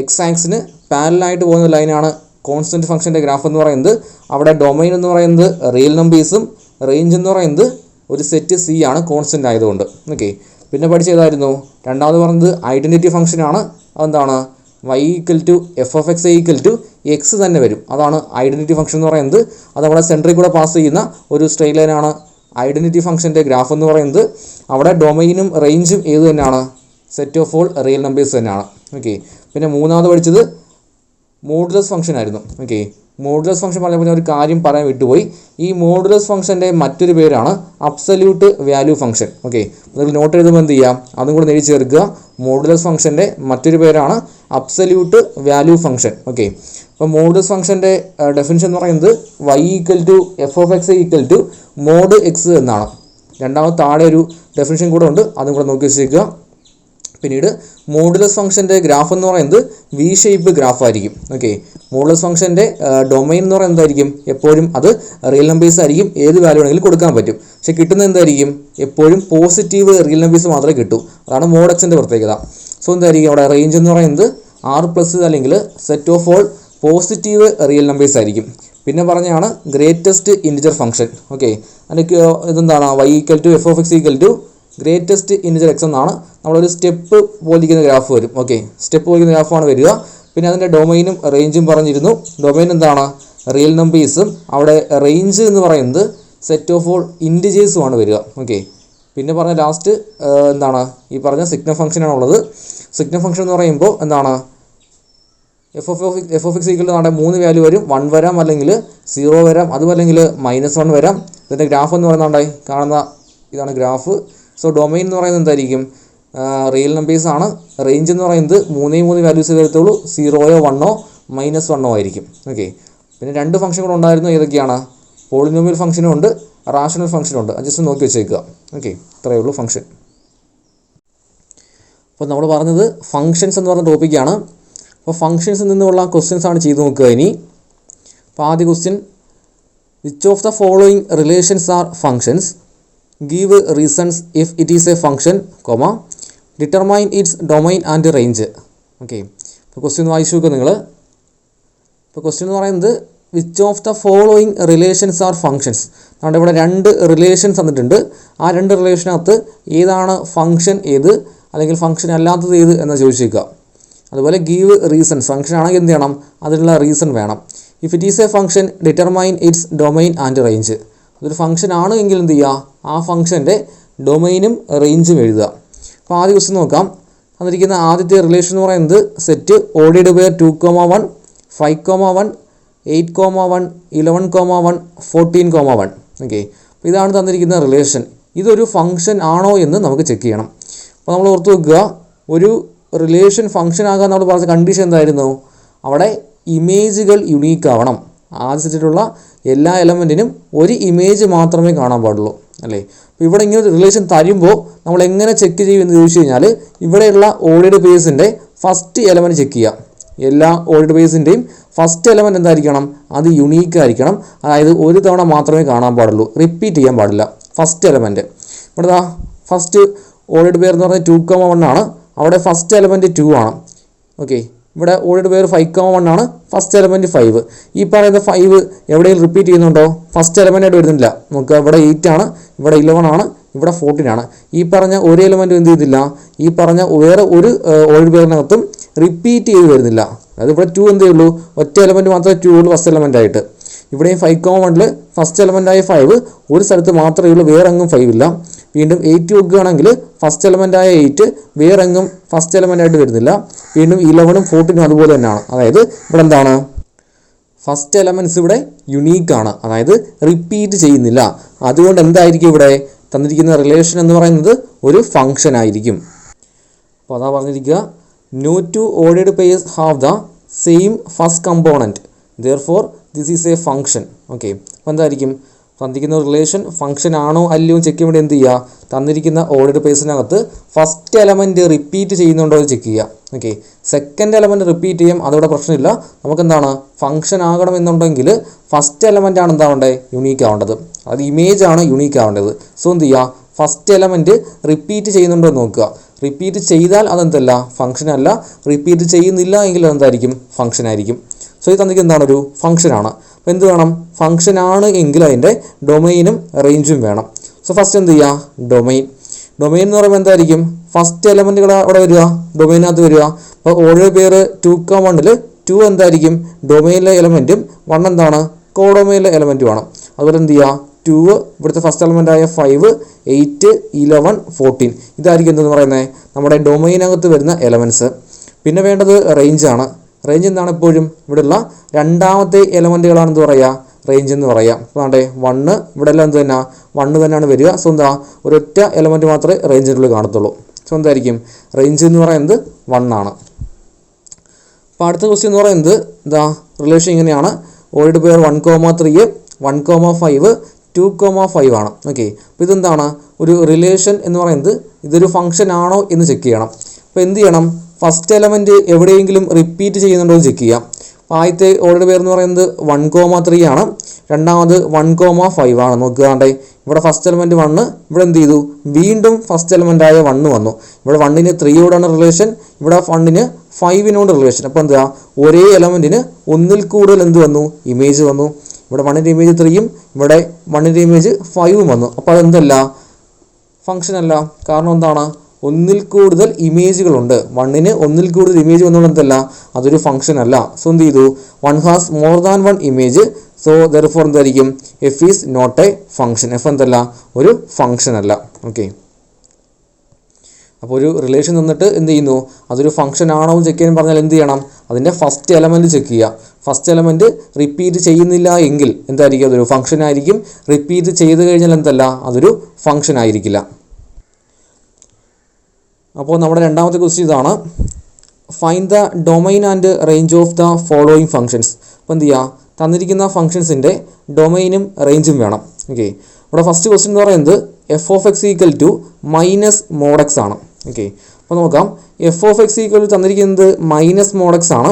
എക്സ് ആക്സിന് പാരലായിട്ട് പോകുന്ന ലൈനാണ് കോൺസ്റ്റൻറ്റ് ഫംഗ്ഷൻ്റെ ഗ്രാഫ് എന്ന് പറയുന്നത്. അവിടെ ഡൊമൈൻ എന്ന് പറയുന്നത് റിയൽ നമ്പേഴ്സും റേഞ്ച് എന്ന് പറയുന്നത് ഒരു സെറ്റ് സി ആണ് കോൺസ്റ്റൻ്റ് ആയതുകൊണ്ട്. ഓക്കെ, പിന്നെ പഠിച്ചതായിരുന്നു രണ്ടാമത് പറഞ്ഞത് ഐഡൻറ്റിറ്റി ഫംഗ്ഷനാണ്. അതെന്താണ്, y equal to f of x equal to x തന്നെ വരും. അതാണ് ഐഡൻറ്റിറ്റി ഫംഗ്ഷൻ എന്ന് പറയുന്നത്. അത് നമ്മുടെ സെൻറ്ററിൽ കൂടെ പാസ് ചെയ്യുന്ന ഒരു സ്ട്രെയിറ്റ് ലൈനാണ് ഐഡൻറ്റിറ്റി ഫംഗ്ഷൻ്റെ ഗ്രാഫ് എന്ന് പറയുന്നത്. അവിടെ ഡൊമൈനും റേഞ്ചും ഏത് തന്നെയാണ്, set of all real numbers തന്നെയാണ്. ഓക്കെ, പിന്നെ മൂന്നാമത് പഠിച്ചത് മോഡുലസ് ഫംഗ്ഷൻ ആയിരുന്നു. ഓക്കെ, മോഡുലസ് ഫംഗ്ഷൻ പറഞ്ഞപ്പോൾ ഒരു കാര്യം പറയാൻ വിട്ടുപോയി. ഈ മോഡുലസ് ഫംഗ്ഷൻ്റെ മറ്റൊരു പേരാണ് അബ്സല്യൂട്ട് വാല്യൂ ഫംഗ്ഷൻ. ഓക്കെ, നിങ്ങൾ നോട്ട് എഴുതുമ്പോൾ എന്ത് ചെയ്യാം, അതും കൂടെ എഴുതി ചേർക്കുക. മോഡുലസ് ഫംഗ്ഷൻ്റെ മറ്റൊരു പേരാണ് അബ്സല്യൂട്ട് വാല്യൂ ഫംഗ്ഷൻ. ഓക്കെ, അപ്പോൾ മോഡുലസ് ഫംഗ്ഷൻ്റെ ഡെഫിനിഷൻ എന്ന് പറയുന്നത് y equal to f of x equal to mod x എന്നാണ്. രണ്ടാമത് താഴെ ഒരു ഡെഫിനിഷൻ കൂടെ ഉണ്ട്, അതും കൂടെ നോക്കി വെച്ചേക്കുക. പിന്നീട് മോഡുലസ് ഫംഗ്ഷൻ്റെ ഗ്രാഫ് എന്ന് പറയുന്നത് വി ഷേപ്പ് ഗ്രാഫ് ആയിരിക്കും. ഓക്കെ, മോഡുലസ് ഫംഗ്ഷൻ്റെ ഡൊമൈൻ എന്ന് പറയുന്നത് എന്തായിരിക്കും, എപ്പോഴും അത് റിയൽ നമ്പേഴ്സ് ആയിരിക്കും. ഏത് വാല്യൂ വേണമെങ്കിലും കൊടുക്കാൻ പറ്റും. പക്ഷേ കിട്ടുന്നത് എന്തായിരിക്കും, എപ്പോഴും പോസിറ്റീവ് റിയൽ നമ്പേഴ്സ് മാത്രമേ കിട്ടൂ. അതാണ് മോഡ് എക്സിൻ്റെ പ്രത്യേകത. സോ എന്തായിരിക്കും, അവിടെ റേഞ്ച് എന്ന് പറയുന്നത് R+ അല്ലെങ്കിൽ set of all positive real numbers ആയിരിക്കും. പിന്നെ പറഞ്ഞാണ് ഗ്രേറ്റസ്റ്റ് ഇൻറ്റിജർ ഫംഗ്ഷൻ. ഓക്കെ, അതിൻ്റെ ഇതെന്താണ്, y equal to f of x equal to greatest integer x എന്നാണ്. നമ്മളൊരു സ്റ്റെപ്പ് പോലിരിക്കുന്ന ഗ്രാഫ് വരും. ഓക്കെ, സ്റ്റെപ്പ് പോലിരിക്കുന്ന ഗ്രാഫാണ് വരിക. പിന്നെ അതിൻ്റെ ഡൊമൈനും റേഞ്ചും പറഞ്ഞിരുന്നു. ഡൊമൈൻ എന്താണ്, റിയൽ നമ്പേഴ്സും അവിടെ റേഞ്ച് എന്ന് പറയുന്നത് സെറ്റ് ഓഫ് ഓൾ ഇൻറ്റിജേഴ്സുമാണ് വരിക. ഓക്കെ, പിന്നെ പറഞ്ഞ ലാസ്റ്റ് എന്താണ് ഈ പറഞ്ഞ സിഗ്നൽ ഫംഗ്ഷനാണുള്ളത്. സിഗ്നൽ ഫംഗ്ഷൻ എന്ന് പറയുമ്പോൾ എന്താണ് എഫ് ഓഫ് എക്സ് ഈക്വൽ നമ്മുടെ 3 വാല്യൂ വരും. 1 വരാം, അല്ലെങ്കിൽ 0 വരാം, അതും അല്ലെങ്കിൽ -1 വരാം. ഇതിൻ്റെ ഗ്രാഫ് എന്ന് പറയുന്നത് കാണുന്ന ഇതാണ് ഗ്രാഫ്. സോ ഡൊമൈൻ എന്ന് പറയുന്നത് എന്തായിരിക്കും? റിയൽ നമ്പേഴ്സ് ആണ്. റേഞ്ച് എന്ന് പറയുന്നത് 3 വാല്യൂസ് വരത്തുള്ളൂ. 0, 1, -1 ആയിരിക്കും. ഓക്കെ, പിന്നെ 2 ഫംഗ്ഷനുകൾ ഉണ്ടായിരുന്നു. ഏതൊക്കെയാണ്? പോളിനോമിയൽ ഫംഗ്ഷനും ഉണ്ട്, റാഷണൽ ഫംഗ്ഷനും ഉണ്ട്. ജസ്റ്റ് നോക്കി വെച്ചേക്കുക. ഓക്കെ, ഇത്രയേ ഉള്ളൂ ഫംഗ്ഷൻ. അപ്പോൾ നമ്മൾ പറഞ്ഞത് ഫംഗ്ഷൻസ് എന്ന് പറഞ്ഞ ടോപ്പിക്കാണ്. അപ്പോൾ ഫംഗ്ഷൻസിൽ നിന്നുള്ള ക്വസ്റ്റ്യൻസ് ആണ് ചെയ്ത് നോക്കുക ഇനി. അപ്പോൾ ആദ്യ question, which of the following relations R functions? Give reasons if it is a function, determine it's domain and range. Okay, ഇപ്പോൾ ക്വസ്റ്റ്യൻ വായിച്ചു നോക്കുക നിങ്ങൾ. ഇപ്പോൾ ക്വസ്റ്റ്യൻ എന്ന് പറയുന്നത് which of the following relations R functions. നമ്മുടെ ഇവിടെ 2 റിലേഷൻസ് തന്നിട്ടുണ്ട്. ആ 2 റിലേഷനകത്ത് ഏതാണ് ഫംഗ്ഷൻ ഏത്, അല്ലെങ്കിൽ ഫംഗ്ഷൻ അല്ലാത്തത് ഏത് എന്ന് ചോദിച്ചേക്കുക. അതുപോലെ ഗീവ് റീസൺസ്, ഫംഗ്ഷൻ ആണെങ്കിൽ എന്ത് ചെയ്യണം? അതിനുള്ള റീസൺ വേണം. If it is a function determine it's domain and range. അതൊരു ഫംഗ്ഷൻ ആണ് എങ്കിൽ എന്ത് ചെയ്യുക? ആ ഫംഗ്ഷൻ്റെ ഡൊമൈനും റേഞ്ചും എഴുതുക. അപ്പോൾ ആദ്യ ക്വസ്റ്റ്യൻ നോക്കാം. തന്നിരിക്കുന്ന ആദ്യത്തെ റിലേഷൻ എന്ന് പറയുന്നത് സെറ്റ് ഓർഡേർഡ് ബൈ 2,1, 5,1, 8,1, 11,1, 14,1. ഓക്കെ, അപ്പോൾ ഇതാണ് തന്നിരിക്കുന്ന റിലേഷൻ. ഇതൊരു ഫംഗ്ഷൻ ആണോ എന്ന് നമുക്ക് ചെക്ക് ചെയ്യണം. അപ്പോൾ നമ്മൾ ഓർത്ത് വെക്കുക, ഒരു റിലേഷൻ ഫംഗ്ഷൻ ആകാൻ നമ്മൾ പറഞ്ഞ കണ്ടീഷൻ എന്തായിരുന്നു? അവിടെ ഇമേജുകൾ യുണീക്ക് ആവണം. ആദ്യ സെറ്റിലുള്ള എല്ലാ എലമെൻറ്റിനും ഒരു ഇമേജ് മാത്രമേ കാണാൻ പാടുള്ളൂ, അല്ലേ? അപ്പോൾ ഇവിടെ ഇങ്ങനെ ഒരു റിലേഷൻ തരുമ്പോൾ നമ്മൾ എങ്ങനെ ചെക്ക് ചെയ്യും എന്ന് ചോദിച്ചു കഴിഞ്ഞാൽ, ഇവിടെയുള്ള ഓർഡേർഡ് പേഴ്സിൻ്റെ ഫസ്റ്റ് എലമെൻറ്റ് ചെക്ക് ചെയ്യുക. എല്ലാ ഓർഡേർഡ് പേഴ്സിൻ്റെയും ഫസ്റ്റ് എലമെൻറ്റ് എന്തായിരിക്കണം? അത് യുണീക്ക് ആയിരിക്കണം. അതായത് ഒരു തവണ മാത്രമേ കാണാൻ പാടുള്ളൂ, റിപ്പീറ്റ് ചെയ്യാൻ പാടില്ല. ഫസ്റ്റ് എലമെൻറ്റ് ഇവിടെ ഫസ്റ്റ് ഓർഡേർഡ് പെയർ എന്ന് പറഞ്ഞാൽ 2,1 ആണ്. അവിടെ ഫസ്റ്റ് എലമെൻറ്റ് 2 ആണ്. ഓക്കെ, ഇവിടെ ഓർഡേർഡ് പെയർ 5,1 ആണ്. First element 5. ഈ പറയുന്ന 5 എവിടെയും റിപ്പീറ്റ് ചെയ്യുന്നുണ്ടോ? ഫസ്റ്റ് എലമെൻറ്റായിട്ട് വരുന്നില്ല. നമുക്ക് ഇവിടെ 8 ആണ്, ഇവിടെ 11 ആണ്, ഇവിടെ 14 ആണ്. ഈ പറഞ്ഞ ഒരു എലമെൻറ്റും എന്ത് ചെയ്തില്ല? ഈ പറഞ്ഞ വേറെ ഒരു ഓർഡേർഡ് പെയറിനകത്തും റിപ്പീറ്റ് ചെയ്ത് വരുന്നില്ല. അതായത് ഇവിടെ 2 എന്തേ ഉള്ളൂ? ഒറ്റ എലമെൻറ്റ് മാത്രമേ 2 ഉള്ളൂ ഫസ്റ്റ് എലമെൻറ്റായിട്ട്. ഇവിടെയും 5,1 ഫസ്റ്റ് എലമെൻറ്റായ 5 ഒരു സ്ഥലത്ത് മാത്രമേ ഉള്ളൂ, വേറെ എങ്ങും 5 ഇല്ല. വീണ്ടും 8 നോക്കുകയാണെങ്കിൽ ഫസ്റ്റ് എലമെൻറ്റായ 8 വേറെ എങ്ങും ഫസ്റ്റ് എലമെൻറ്റായിട്ട് വരുന്നില്ല. വീണ്ടും 11ഉം 14ഉം അതുപോലെ തന്നെയാണ്. അതായത് ഇവിടെ എന്താണ്? ഫസ്റ്റ് എലമെൻറ്റ്സ് ഇവിടെ യുണീക്കാണ്, അതായത് റിപ്പീറ്റ് ചെയ്യുന്നില്ല. അതുകൊണ്ട് എന്തായിരിക്കും ഇവിടെ തന്നിരിക്കുന്ന റിലേഷൻ എന്ന് പറയുന്നത്? ഒരു ഫംഗ്ഷൻ ആയിരിക്കും. അപ്പോൾ അതാ പറഞ്ഞിരിക്കുക, no two ordered pairs have the same first component, therefore this is a function. Okay, അപ്പോൾ എന്തായിരിക്കും തന്നിരിക്കുന്ന റിലേഷൻ ഫംഗ്ഷൻ ആണോ അല്ലയോ ചെക്ക് ചെയ്യാൻ വേണ്ടി എന്ത് ചെയ്യുക? തന്നിരിക്കുന്ന ഓർഡേർഡ് പേഴ്സിനകത്ത് ഫസ്റ്റ് എലമെൻറ്റ് റിപ്പീറ്റ് ചെയ്യുന്നുണ്ടോ എന്ന് ചെക്ക് ചെയ്യുക. ഓക്കെ, സെക്കൻഡ് എലമെൻറ്റ് റിപ്പീറ്റ് ചെയ്യും, അതോടെ പ്രശ്നമില്ല. നമുക്കെന്താണ്? ഫംഗ്ഷൻ ആകണം എന്നുണ്ടെങ്കിൽ ഫസ്റ്റ് എലമെൻ്റ് ആണ് എന്താവേണ്ടത്? യുണീക്ക് ആവേണ്ടത്. അത് ഇമേജ് ആണ് യുണീക്ക് ആവേണ്ടത്. സോ എന്ത് ചെയ്യുക? ഫസ്റ്റ് എലമെൻറ്റ് റിപ്പീറ്റ് ചെയ്യുന്നുണ്ടോ എന്ന് നോക്കുക. റിപ്പീറ്റ് ചെയ്താൽ അതെന്തല്ല? ഫംഗ്ഷൻ അല്ല. റിപ്പീറ്റ് ചെയ്യുന്നില്ല എങ്കിൽ അതെന്തായിരിക്കും? ഫംഗ്ഷൻ ആയിരിക്കും. സോ ഇത് തന്നിരിക്കുന്നത് എന്താണ്? ഒരു ഫംഗ്ഷനാണ്. അപ്പോൾ എന്ത് വേണം? ഫംഗ്ഷൻ ആണ് എങ്കിൽ അതിൻ്റെ ഡൊമൈനും റേഞ്ചും വേണം. സോ ഫസ്റ്റ് എന്ത് ചെയ്യുക? ഡൊമൈൻ. ഡൊമൈൻ എന്ന് പറയുമ്പോൾ എന്തായിരിക്കും? ഫസ്റ്റ് എലമെൻറ്റുകൾ അവിടെ വരിക, ഡൊമൈനകത്ത് വരിക. അപ്പോൾ ഓർഡർ പെയർ 2,1 2 എന്തായിരിക്കും? ഡൊമൈനിലെ എലമെൻറ്റും 1 എന്താണ്? കോഡൊമൈനിലെ എലമെൻറ്റുമാണ്. അതുപോലെ എന്ത് ചെയ്യുക? 2 ഇവിടുത്തെ ഫസ്റ്റ് എലമെൻറ്റായ 5, 8, 11, 14 ഇതായിരിക്കും എന്തെന്ന് പറയുന്നത്? നമ്മുടെ ഡൊമൈനകത്ത് വരുന്ന എലമെൻറ്റ്സ്. പിന്നെ വേണ്ടത് റേഞ്ചാണ്. റേഞ്ച് എന്താണ്? എപ്പോഴും ഇവിടെയുള്ള രണ്ടാമത്തെ എലമെൻറ്റുകളാണെന്ന് പറയുക റേഞ്ച് എന്ന് പറയാം. അപ്പോൾ ആണ്ടെ 1 ഇവിടെ എല്ലാം എന്ത് തന്നെ? 1 തന്നെയാണ് വരിക. സോ എന്താ? ഒരൊറ്റ എലമെൻറ്റ് മാത്രമേ റേഞ്ചിനുള്ളിൽ കാണത്തുള്ളൂ. സോ എന്തായിരിക്കും? റേഞ്ച് എന്ന് പറയുന്നത് 1 ആണ്. അപ്പോൾ അടുത്ത ക്വസ്റ്റ്യൻ എന്ന് പറയുന്നത് എന്താ? റിലേഷൻ ഇങ്ങനെയാണ്. ഓൾഡ് പെയർ 1,3, 1,5, 2,5 ആണ്. ഓക്കെ, അപ്പോൾ ഇതെന്താണ്? ഒരു റിലേഷൻ എന്ന് പറയുന്നത് ഇതൊരു ഫംഗ്ഷൻ ആണോ എന്ന് ചെക്ക് ചെയ്യണം. അപ്പോൾ എന്ത് ചെയ്യണം? ഫസ്റ്റ് എലമെൻറ്റ് എവിടെയെങ്കിലും റിപ്പീറ്റ് ചെയ്യുന്നുണ്ടോ എന്ന് ചെക്ക് ചെയ്യാം. അപ്പോൾ ആദ്യത്തെ ഓർഡർ പെയർ എന്ന് പറയുന്നത് 1,3 ആണ്. രണ്ടാമത് 1,5 ആണ്. നോക്കുകയാണ്ടേ ഇവിടെ ഫസ്റ്റ് എലമെൻറ്റ് 1, ഇവിടെ എന്ത് ചെയ്തു? വീണ്ടും ഫസ്റ്റ് എലമെൻറ്റായ 1 വന്നു. ഇവിടെ 1ന് 3യോടാണ് റിലേഷൻ, ഇവിടെ 1ന് 5നോട് റിലേഷൻ. അപ്പോൾ എന്താ? ഒരേ എലമെൻറ്റിന് ഒന്നിൽ കൂടുതൽ എന്ത് വന്നു? ഇമേജ് വന്നു. ഇവിടെ 1ൻ്റെ ഇമേജ് 3യും ഇവിടെ 1ൻ്റെ ഇമേജ് 5ഉം വന്നു. അപ്പോൾ അതെന്തല്ല? ഫംഗ്ഷൻ അല്ല. കാരണം എന്താണ്? ഒന്നിൽ കൂടുതൽ ഇമേജുകളുണ്ട്, വണ്ണിന് ഒന്നിൽ കൂടുതൽ ഇമേജ് വന്നുകൊണ്ട് എന്തല്ല, അതൊരു ഫംഗ്ഷൻ അല്ല. സോ എന്ത് ചെയ്തു, one has more than one image, so therefore എന്തായിരിക്കും, F is not a function. F എന്തല്ല, ഒരു ഫംഗ്ഷൻ അല്ല. ഓക്കെ, അപ്പോൾ ഒരു റിലേഷൻ നിന്നിട്ട് എന്ത് ചെയ്യുന്നു, അതൊരു ഫംഗ്ഷൻ ആണോ എന്ന് ചെക്ക് ചെയ്യാൻ പറഞ്ഞാൽ എന്ത് ചെയ്യണം, അതിൻ്റെ ഫസ്റ്റ് എലമെൻറ്റ് ചെക്ക് ചെയ്യുക. ഫസ്റ്റ് എലമെൻറ്റ് റിപ്പീറ്റ് ചെയ്യുന്നില്ല എങ്കിൽ എന്തായിരിക്കും, അതൊരു ഫംഗ്ഷൻ ആയിരിക്കും. റിപ്പീറ്റ് ചെയ്ത് കഴിഞ്ഞാൽ എന്തല്ല, അതൊരു ഫംഗ്ഷൻ ആയിരിക്കില്ല. അപ്പോൾ നമ്മുടെ രണ്ടാമത്തെ ക്വസ്റ്റ്യൻ ഇതാണ്, find the domain and range of the following functions. അപ്പോൾ എന്ത് ചെയ്യുക, തന്നിരിക്കുന്ന ഫംഗ്ഷൻസിൻ്റെ ഡൊമൈനും റേഞ്ചും വേണം. ഓക്കെ, ഇവിടെ ഫസ്റ്റ് ക്വസ്റ്റ്യൻ എന്ന് പറയുന്നത് f of x equal to minus mod x ആണ്. ഓക്കെ, അപ്പോൾ നോക്കാം, f of x equal to തന്നിരിക്കുന്നത് മൈനസ് മോഡ് എക്സ് ആണ്.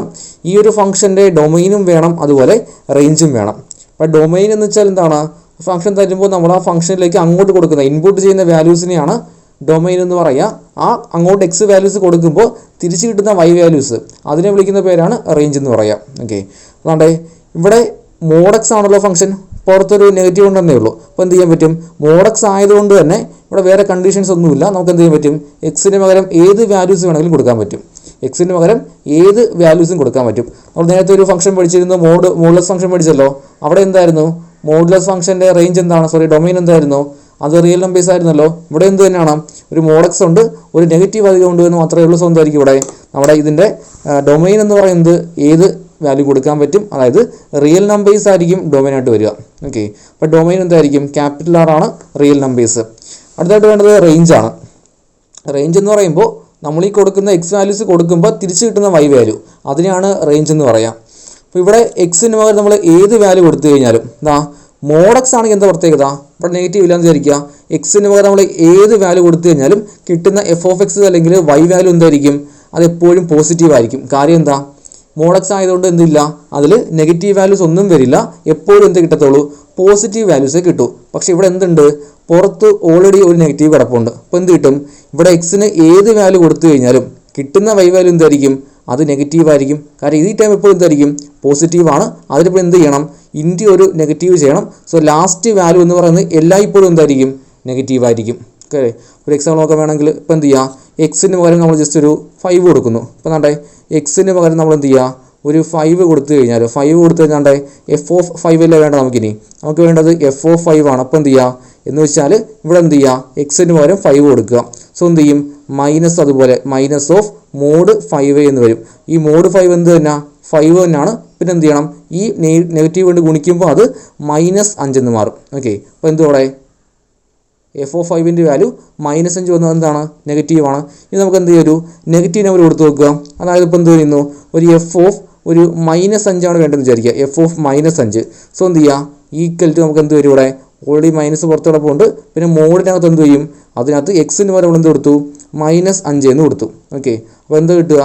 ഈ ഒരു ഫംഗ്ഷൻ്റെ ഡൊമൈനും വേണം, അതുപോലെ റേഞ്ചും വേണം. അപ്പോൾ ഡൊമൈൻ എന്ന് വെച്ചാൽ എന്താണ്, ഫംഗ്ഷൻ തരുമ്പോൾ നമ്മൾ ആ ഫംഗ്ഷനിലേക്ക് അങ്ങോട്ട് കൊടുക്കുന്ന ഇൻപുട്ട് ചെയ്യുന്ന വാല്യൂസിനെയാണ് ഡൊമൈൻ എന്ന് പറയുക. ആ അങ്ങോട്ട് എക്സ് വാല്യൂസ് കൊടുക്കുമ്പോൾ തിരിച്ച് കിട്ടുന്ന വൈ വാല്യൂസ്, അതിനെ വിളിക്കുന്ന പേരാണ് റേഞ്ച് എന്ന് പറയുക. ഓക്കെ, അതാണ്ടേ ഇവിടെ മോഡെക്സ് ആണല്ലോ ഫംഗ്ഷൻ, പുറത്തൊരു നെഗറ്റീവ് ഉണ്ടെന്നേ ഉള്ളൂ. അപ്പോൾ എന്ത് ചെയ്യാൻ പറ്റും, മോഡെക്സ് ആയതുകൊണ്ട് തന്നെ ഇവിടെ വേറെ കണ്ടീഷൻസ് ഒന്നുമില്ല. നമുക്ക് എന്ത് ചെയ്യാൻ പറ്റും, എക്സിന് പകരം ഏത് വാല്യൂസ് വേണമെങ്കിലും കൊടുക്കാൻ പറ്റും. എക്സിന് പകരം ഏത് വാല്യൂസും കൊടുക്കാൻ പറ്റും. നമ്മൾ നേരത്തെ ഒരു ഫംഗ്ഷൻ പഠിച്ചിരുന്നു, മോഡുലസ് ഫംഗ്ഷൻ പഠിച്ചല്ലോ. അവിടെ എന്തായിരുന്നു, മോഡുലസ് ഫംഗ്ഷൻ്റെ റേഞ്ച് എന്താണ്, ഡൊമൈൻ എന്തായിരുന്നു, അത് റിയൽ നമ്പേഴ്സ് ആയിരുന്നല്ലോ. ഇവിടെ എന്ത് തന്നെയാണ്, ഒരു മോഡെക്സ് ഉണ്ട്, ഒരു നെഗറ്റീവ് അധികം ഉണ്ട് എന്ന് മാത്രമേ ഉള്ളൂ. സ്വന്തമായിരിക്കും ഇവിടെ നമ്മുടെ ഇതിൻ്റെ ഡൊമൈൻ എന്ന് പറയുന്നത് ഏത് വാല്യൂ കൊടുക്കാൻ പറ്റും, അതായത് റിയൽ നമ്പേഴ്സ് ആയിരിക്കും ഡൊമൈനായിട്ട് വരിക. ഓക്കെ, അപ്പോൾ ഡൊമൈൻ എന്തായിരിക്കും, ക്യാപിറ്റൽ ആർ ആണ് റിയൽ നമ്പേഴ്സ്. അടുത്തായിട്ട് വേണ്ടത് റേഞ്ചാണ്. റേഞ്ച് എന്ന് പറയുമ്പോൾ നമ്മൾ ഈ കൊടുക്കുന്ന എക്സ് വാല്യൂസ് കൊടുക്കുമ്പോൾ തിരിച്ച് കിട്ടുന്ന വൈ വാല്യൂ, അതിനെയാണ് റേഞ്ച് എന്ന് പറയാം. അപ്പോൾ ഇവിടെ എക്സിന് പകരം നമ്മൾ ഏത് വാല്യൂ കൊടുത്തു കഴിഞ്ഞാലും, മോഡെക്സ് ആണെങ്കിൽ എന്താ പ്രത്യേകത, ഇവിടെ നെഗറ്റീവ് ഇല്ലാന്ന് വിചാരിക്കുക. എക്സിന് പകരം നമ്മൾ ഏത് വാല്യൂ കൊടുത്തു കഴിഞ്ഞാലും കിട്ടുന്ന എഫ് ഓഫ് എക്സ് അല്ലെങ്കിൽ വൈ വാല്യൂ എന്തായിരിക്കും, അത് എപ്പോഴും പോസിറ്റീവ് ആയിരിക്കും. കാര്യം എന്താ, മോഡെക്സ് ആയതുകൊണ്ട് എന്തില്ല, അതിൽ നെഗറ്റീവ് വാല്യൂസ് ഒന്നും വരില്ല, എപ്പോഴും എന്ത് കിട്ടത്തുള്ളൂ, പോസിറ്റീവ് വാല്യൂസേ കിട്ടൂ. പക്ഷേ ഇവിടെ എന്തുണ്ട്, പുറത്ത് ഓൾറെഡി ഒരു നെഗറ്റീവ് കിടപ്പുണ്ട്. അപ്പോൾ എന്ത് കിട്ടും, ഇവിടെ എക്സിന് ഏത് വാല്യൂ കൊടുത്തു കഴിഞ്ഞാലും കിട്ടുന്ന വൈ വാല്യൂ എന്തായിരിക്കും, അത് നെഗറ്റീവ് ആയിരിക്കും. കാരണം ഈ ടൈം എപ്പോഴും എന്തായിരിക്കും, പോസിറ്റീവ് ആണ്. അതിലിപ്പോൾ എന്ത് ചെയ്യണം, ഇൻറ്റു ഒരു നെഗറ്റീവ് ചെയ്യണം. സോ ലാസ്റ്റ് വാല്യൂ എന്ന് പറയുന്നത് എല്ലായ്പ്പോഴും എന്തായിരിക്കും, നെഗറ്റീവ് ആയിരിക്കും. ഓക്കെ, ഒരു എക്സാമ്പിൾ നോക്കാൻ വേണമെങ്കിൽ ഇപ്പോൾ എന്ത് ചെയ്യുക, എക്സിന് പകരം നമ്മൾ ജസ്റ്റ് ഒരു 5 കൊടുക്കുന്നു. ഇപ്പോൾ എന്താ, എക്സിന് പകരം നമ്മൾ എന്ത് ചെയ്യുക, ഒരു 5 കൊടുത്തു കഴിഞ്ഞാൽ, 5 കൊടുത്തു കഴിഞ്ഞാൽ എഫ് ഓഫ് 5 അല്ലേ വേണ്ട നമുക്കിനി, നമുക്ക് വേണ്ടത് എഫ് ഓഫ് 5 ആണ്. അപ്പോൾ എന്ത് ചെയ്യുക എന്ന് വെച്ചാൽ ഇവിടെ എന്ത് ചെയ്യുക, എക്സിന് പകരം 5 കൊടുക്കുക. സോ എന്ത് ചെയ്യും, മൈനസ്, അതുപോലെ മൈനസ് ഓഫ് മോഡ് 5 എന്ന് വരും. ഈ മോഡ് 5 എന്ത് തന്നെ 5 തന്നെയാണ്. പിന്നെ എന്ത് ചെയ്യണം, ഈ നെഗറ്റീവ് കൊണ്ട് ഗുണിക്കുമ്പോൾ അത് -5 എന്ന് മാറും. ഓക്കെ, അപ്പോൾ എന്തുകൂടെ എഫ് ഓഫ് 5ൻ്റെ വാല്യൂ -5 വന്നത് എന്താണ്, നെഗറ്റീവാണ്. ഇനി നമുക്ക് എന്ത് ചെയ്യും, ഒരു നെഗറ്റീവ് നമ്പർ കൊടുത്ത് നോക്കുക. അതായത് ഇപ്പോൾ എന്ത് ചെയ്യുന്നു, ഒരു എഫ് ഓഫ് ഒരു -5 ആണ് വേണ്ടതെന്ന് വിചാരിക്കുക, എഫ് ഓഫ് -5. സോ എന്ത് ചെയ്യുക, ഈക്വൽ ടു നമുക്ക് എന്ത് വരും, ഇവിടെ ഓൾറെഡി മൈനസ് പുറത്തോടൊപ്പമുണ്ട്. പിന്നെ മോഡിനകത്ത് എന്ത് ചെയ്യും, അതിനകത്ത് എക്സിന് പകരം നമ്മൾ എന്ത് കൊടുത്തു, -5 എന്ന് കൊടുത്തു. ഓക്കെ, അപ്പോൾ എന്ത് കിട്ടുക,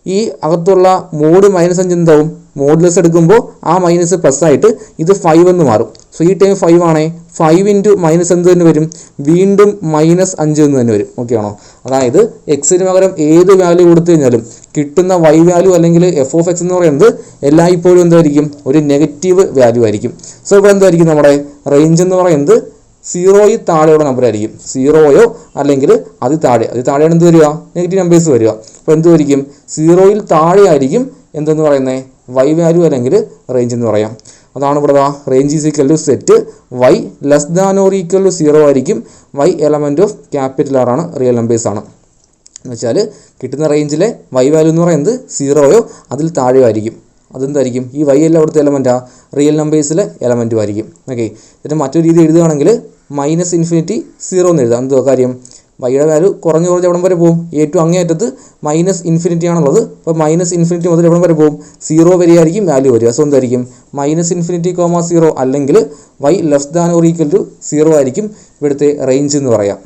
ഈ അകത്തുള്ള മോഡ് -5 എന്താവും, മോഡുലസ് എടുക്കുമ്പോൾ ആ മൈനസ് പ്ലസ് ആയിട്ട് ഇത് 5 എന്ന് മാറും. സോ ഈ ടൈം 5 ആണേ, 5 ഇൻറ്റു മൈനസ് എന്ത് തന്നെ വരും, വീണ്ടും -5 എന്ന് തന്നെ വരും. ഓക്കെ ആണോ, അതായത് എക്സിന് പകരം ഏത് വാല്യൂ കൊടുത്തു കഴിഞ്ഞാലും കിട്ടുന്ന വൈ വാല്യൂ അല്ലെങ്കിൽ എഫ് ഓഫ് എക്സ് എന്ന് പറയുന്നത് എല്ലായ്പ്പോഴും എന്തായിരിക്കും, ഒരു നെഗറ്റീവ് വാല്യൂ ആയിരിക്കും. സോ ഇവിടെ എന്തായിരിക്കും, നമ്മുടെ റേഞ്ച് എന്ന് പറയുന്നത് 0യിൽ താഴെയുള്ള നമ്പർ ആയിരിക്കും. 0യോ അല്ലെങ്കിൽ അത് താഴെയാണ് എന്ത് വരിക, നെഗറ്റീവ് നമ്പേഴ്സ് വരിക. അപ്പോൾ എന്തുമായിരിക്കും, 0യിൽ താഴെ ആയിരിക്കും എന്തെന്ന് പറയുന്നത്, വൈ വാല്യൂ അല്ലെങ്കിൽ റേഞ്ച് എന്ന് പറയാം. അതാണ് ഇവിടെ range is equal to set y less than or equal to 0 ആയിരിക്കും. Y element of capital R ആണ്, റിയൽ നമ്പേഴ്സ് ആണ്. എന്ന് വെച്ചാൽ കിട്ടുന്ന റേഞ്ചിലെ വൈ വാല്യൂ എന്ന് പറയുന്നത് 0യോ അതിൽ താഴെയോ ആയിരിക്കും. അതെന്തായിരിക്കും, ഈ വൈ എല്ലാം അവിടുത്തെ എലമെൻറ്റാണ്, റിയൽ നമ്പേഴ്സിലെ എലമെൻറ്റും ആയിരിക്കും. ഓക്കെ, ഇതിൻ്റെ മറ്റൊരു രീതി എഴുതുകയാണെങ്കിൽ -∞ 0 എന്ന് എഴുതാം. എന്തോ കാര്യം, വൈയുടെ വാല്യൂ കുറഞ്ഞ് എവിടം വരെ പോകും, ഏറ്റവും അങ്ങേയറ്റത്ത് -∞ ആണുള്ളത്. അപ്പോൾ -∞ മുതൽ എവിടം വരെ പോകും, 0 വരെയായിരിക്കും വാല്യൂ വരിക. സോ എന്തായിരിക്കും, -∞, 0 അല്ലെങ്കിൽ y less than or equal to 0 ആയിരിക്കും ഇവിടുത്തെ റേഞ്ച് എന്ന് പറയാം.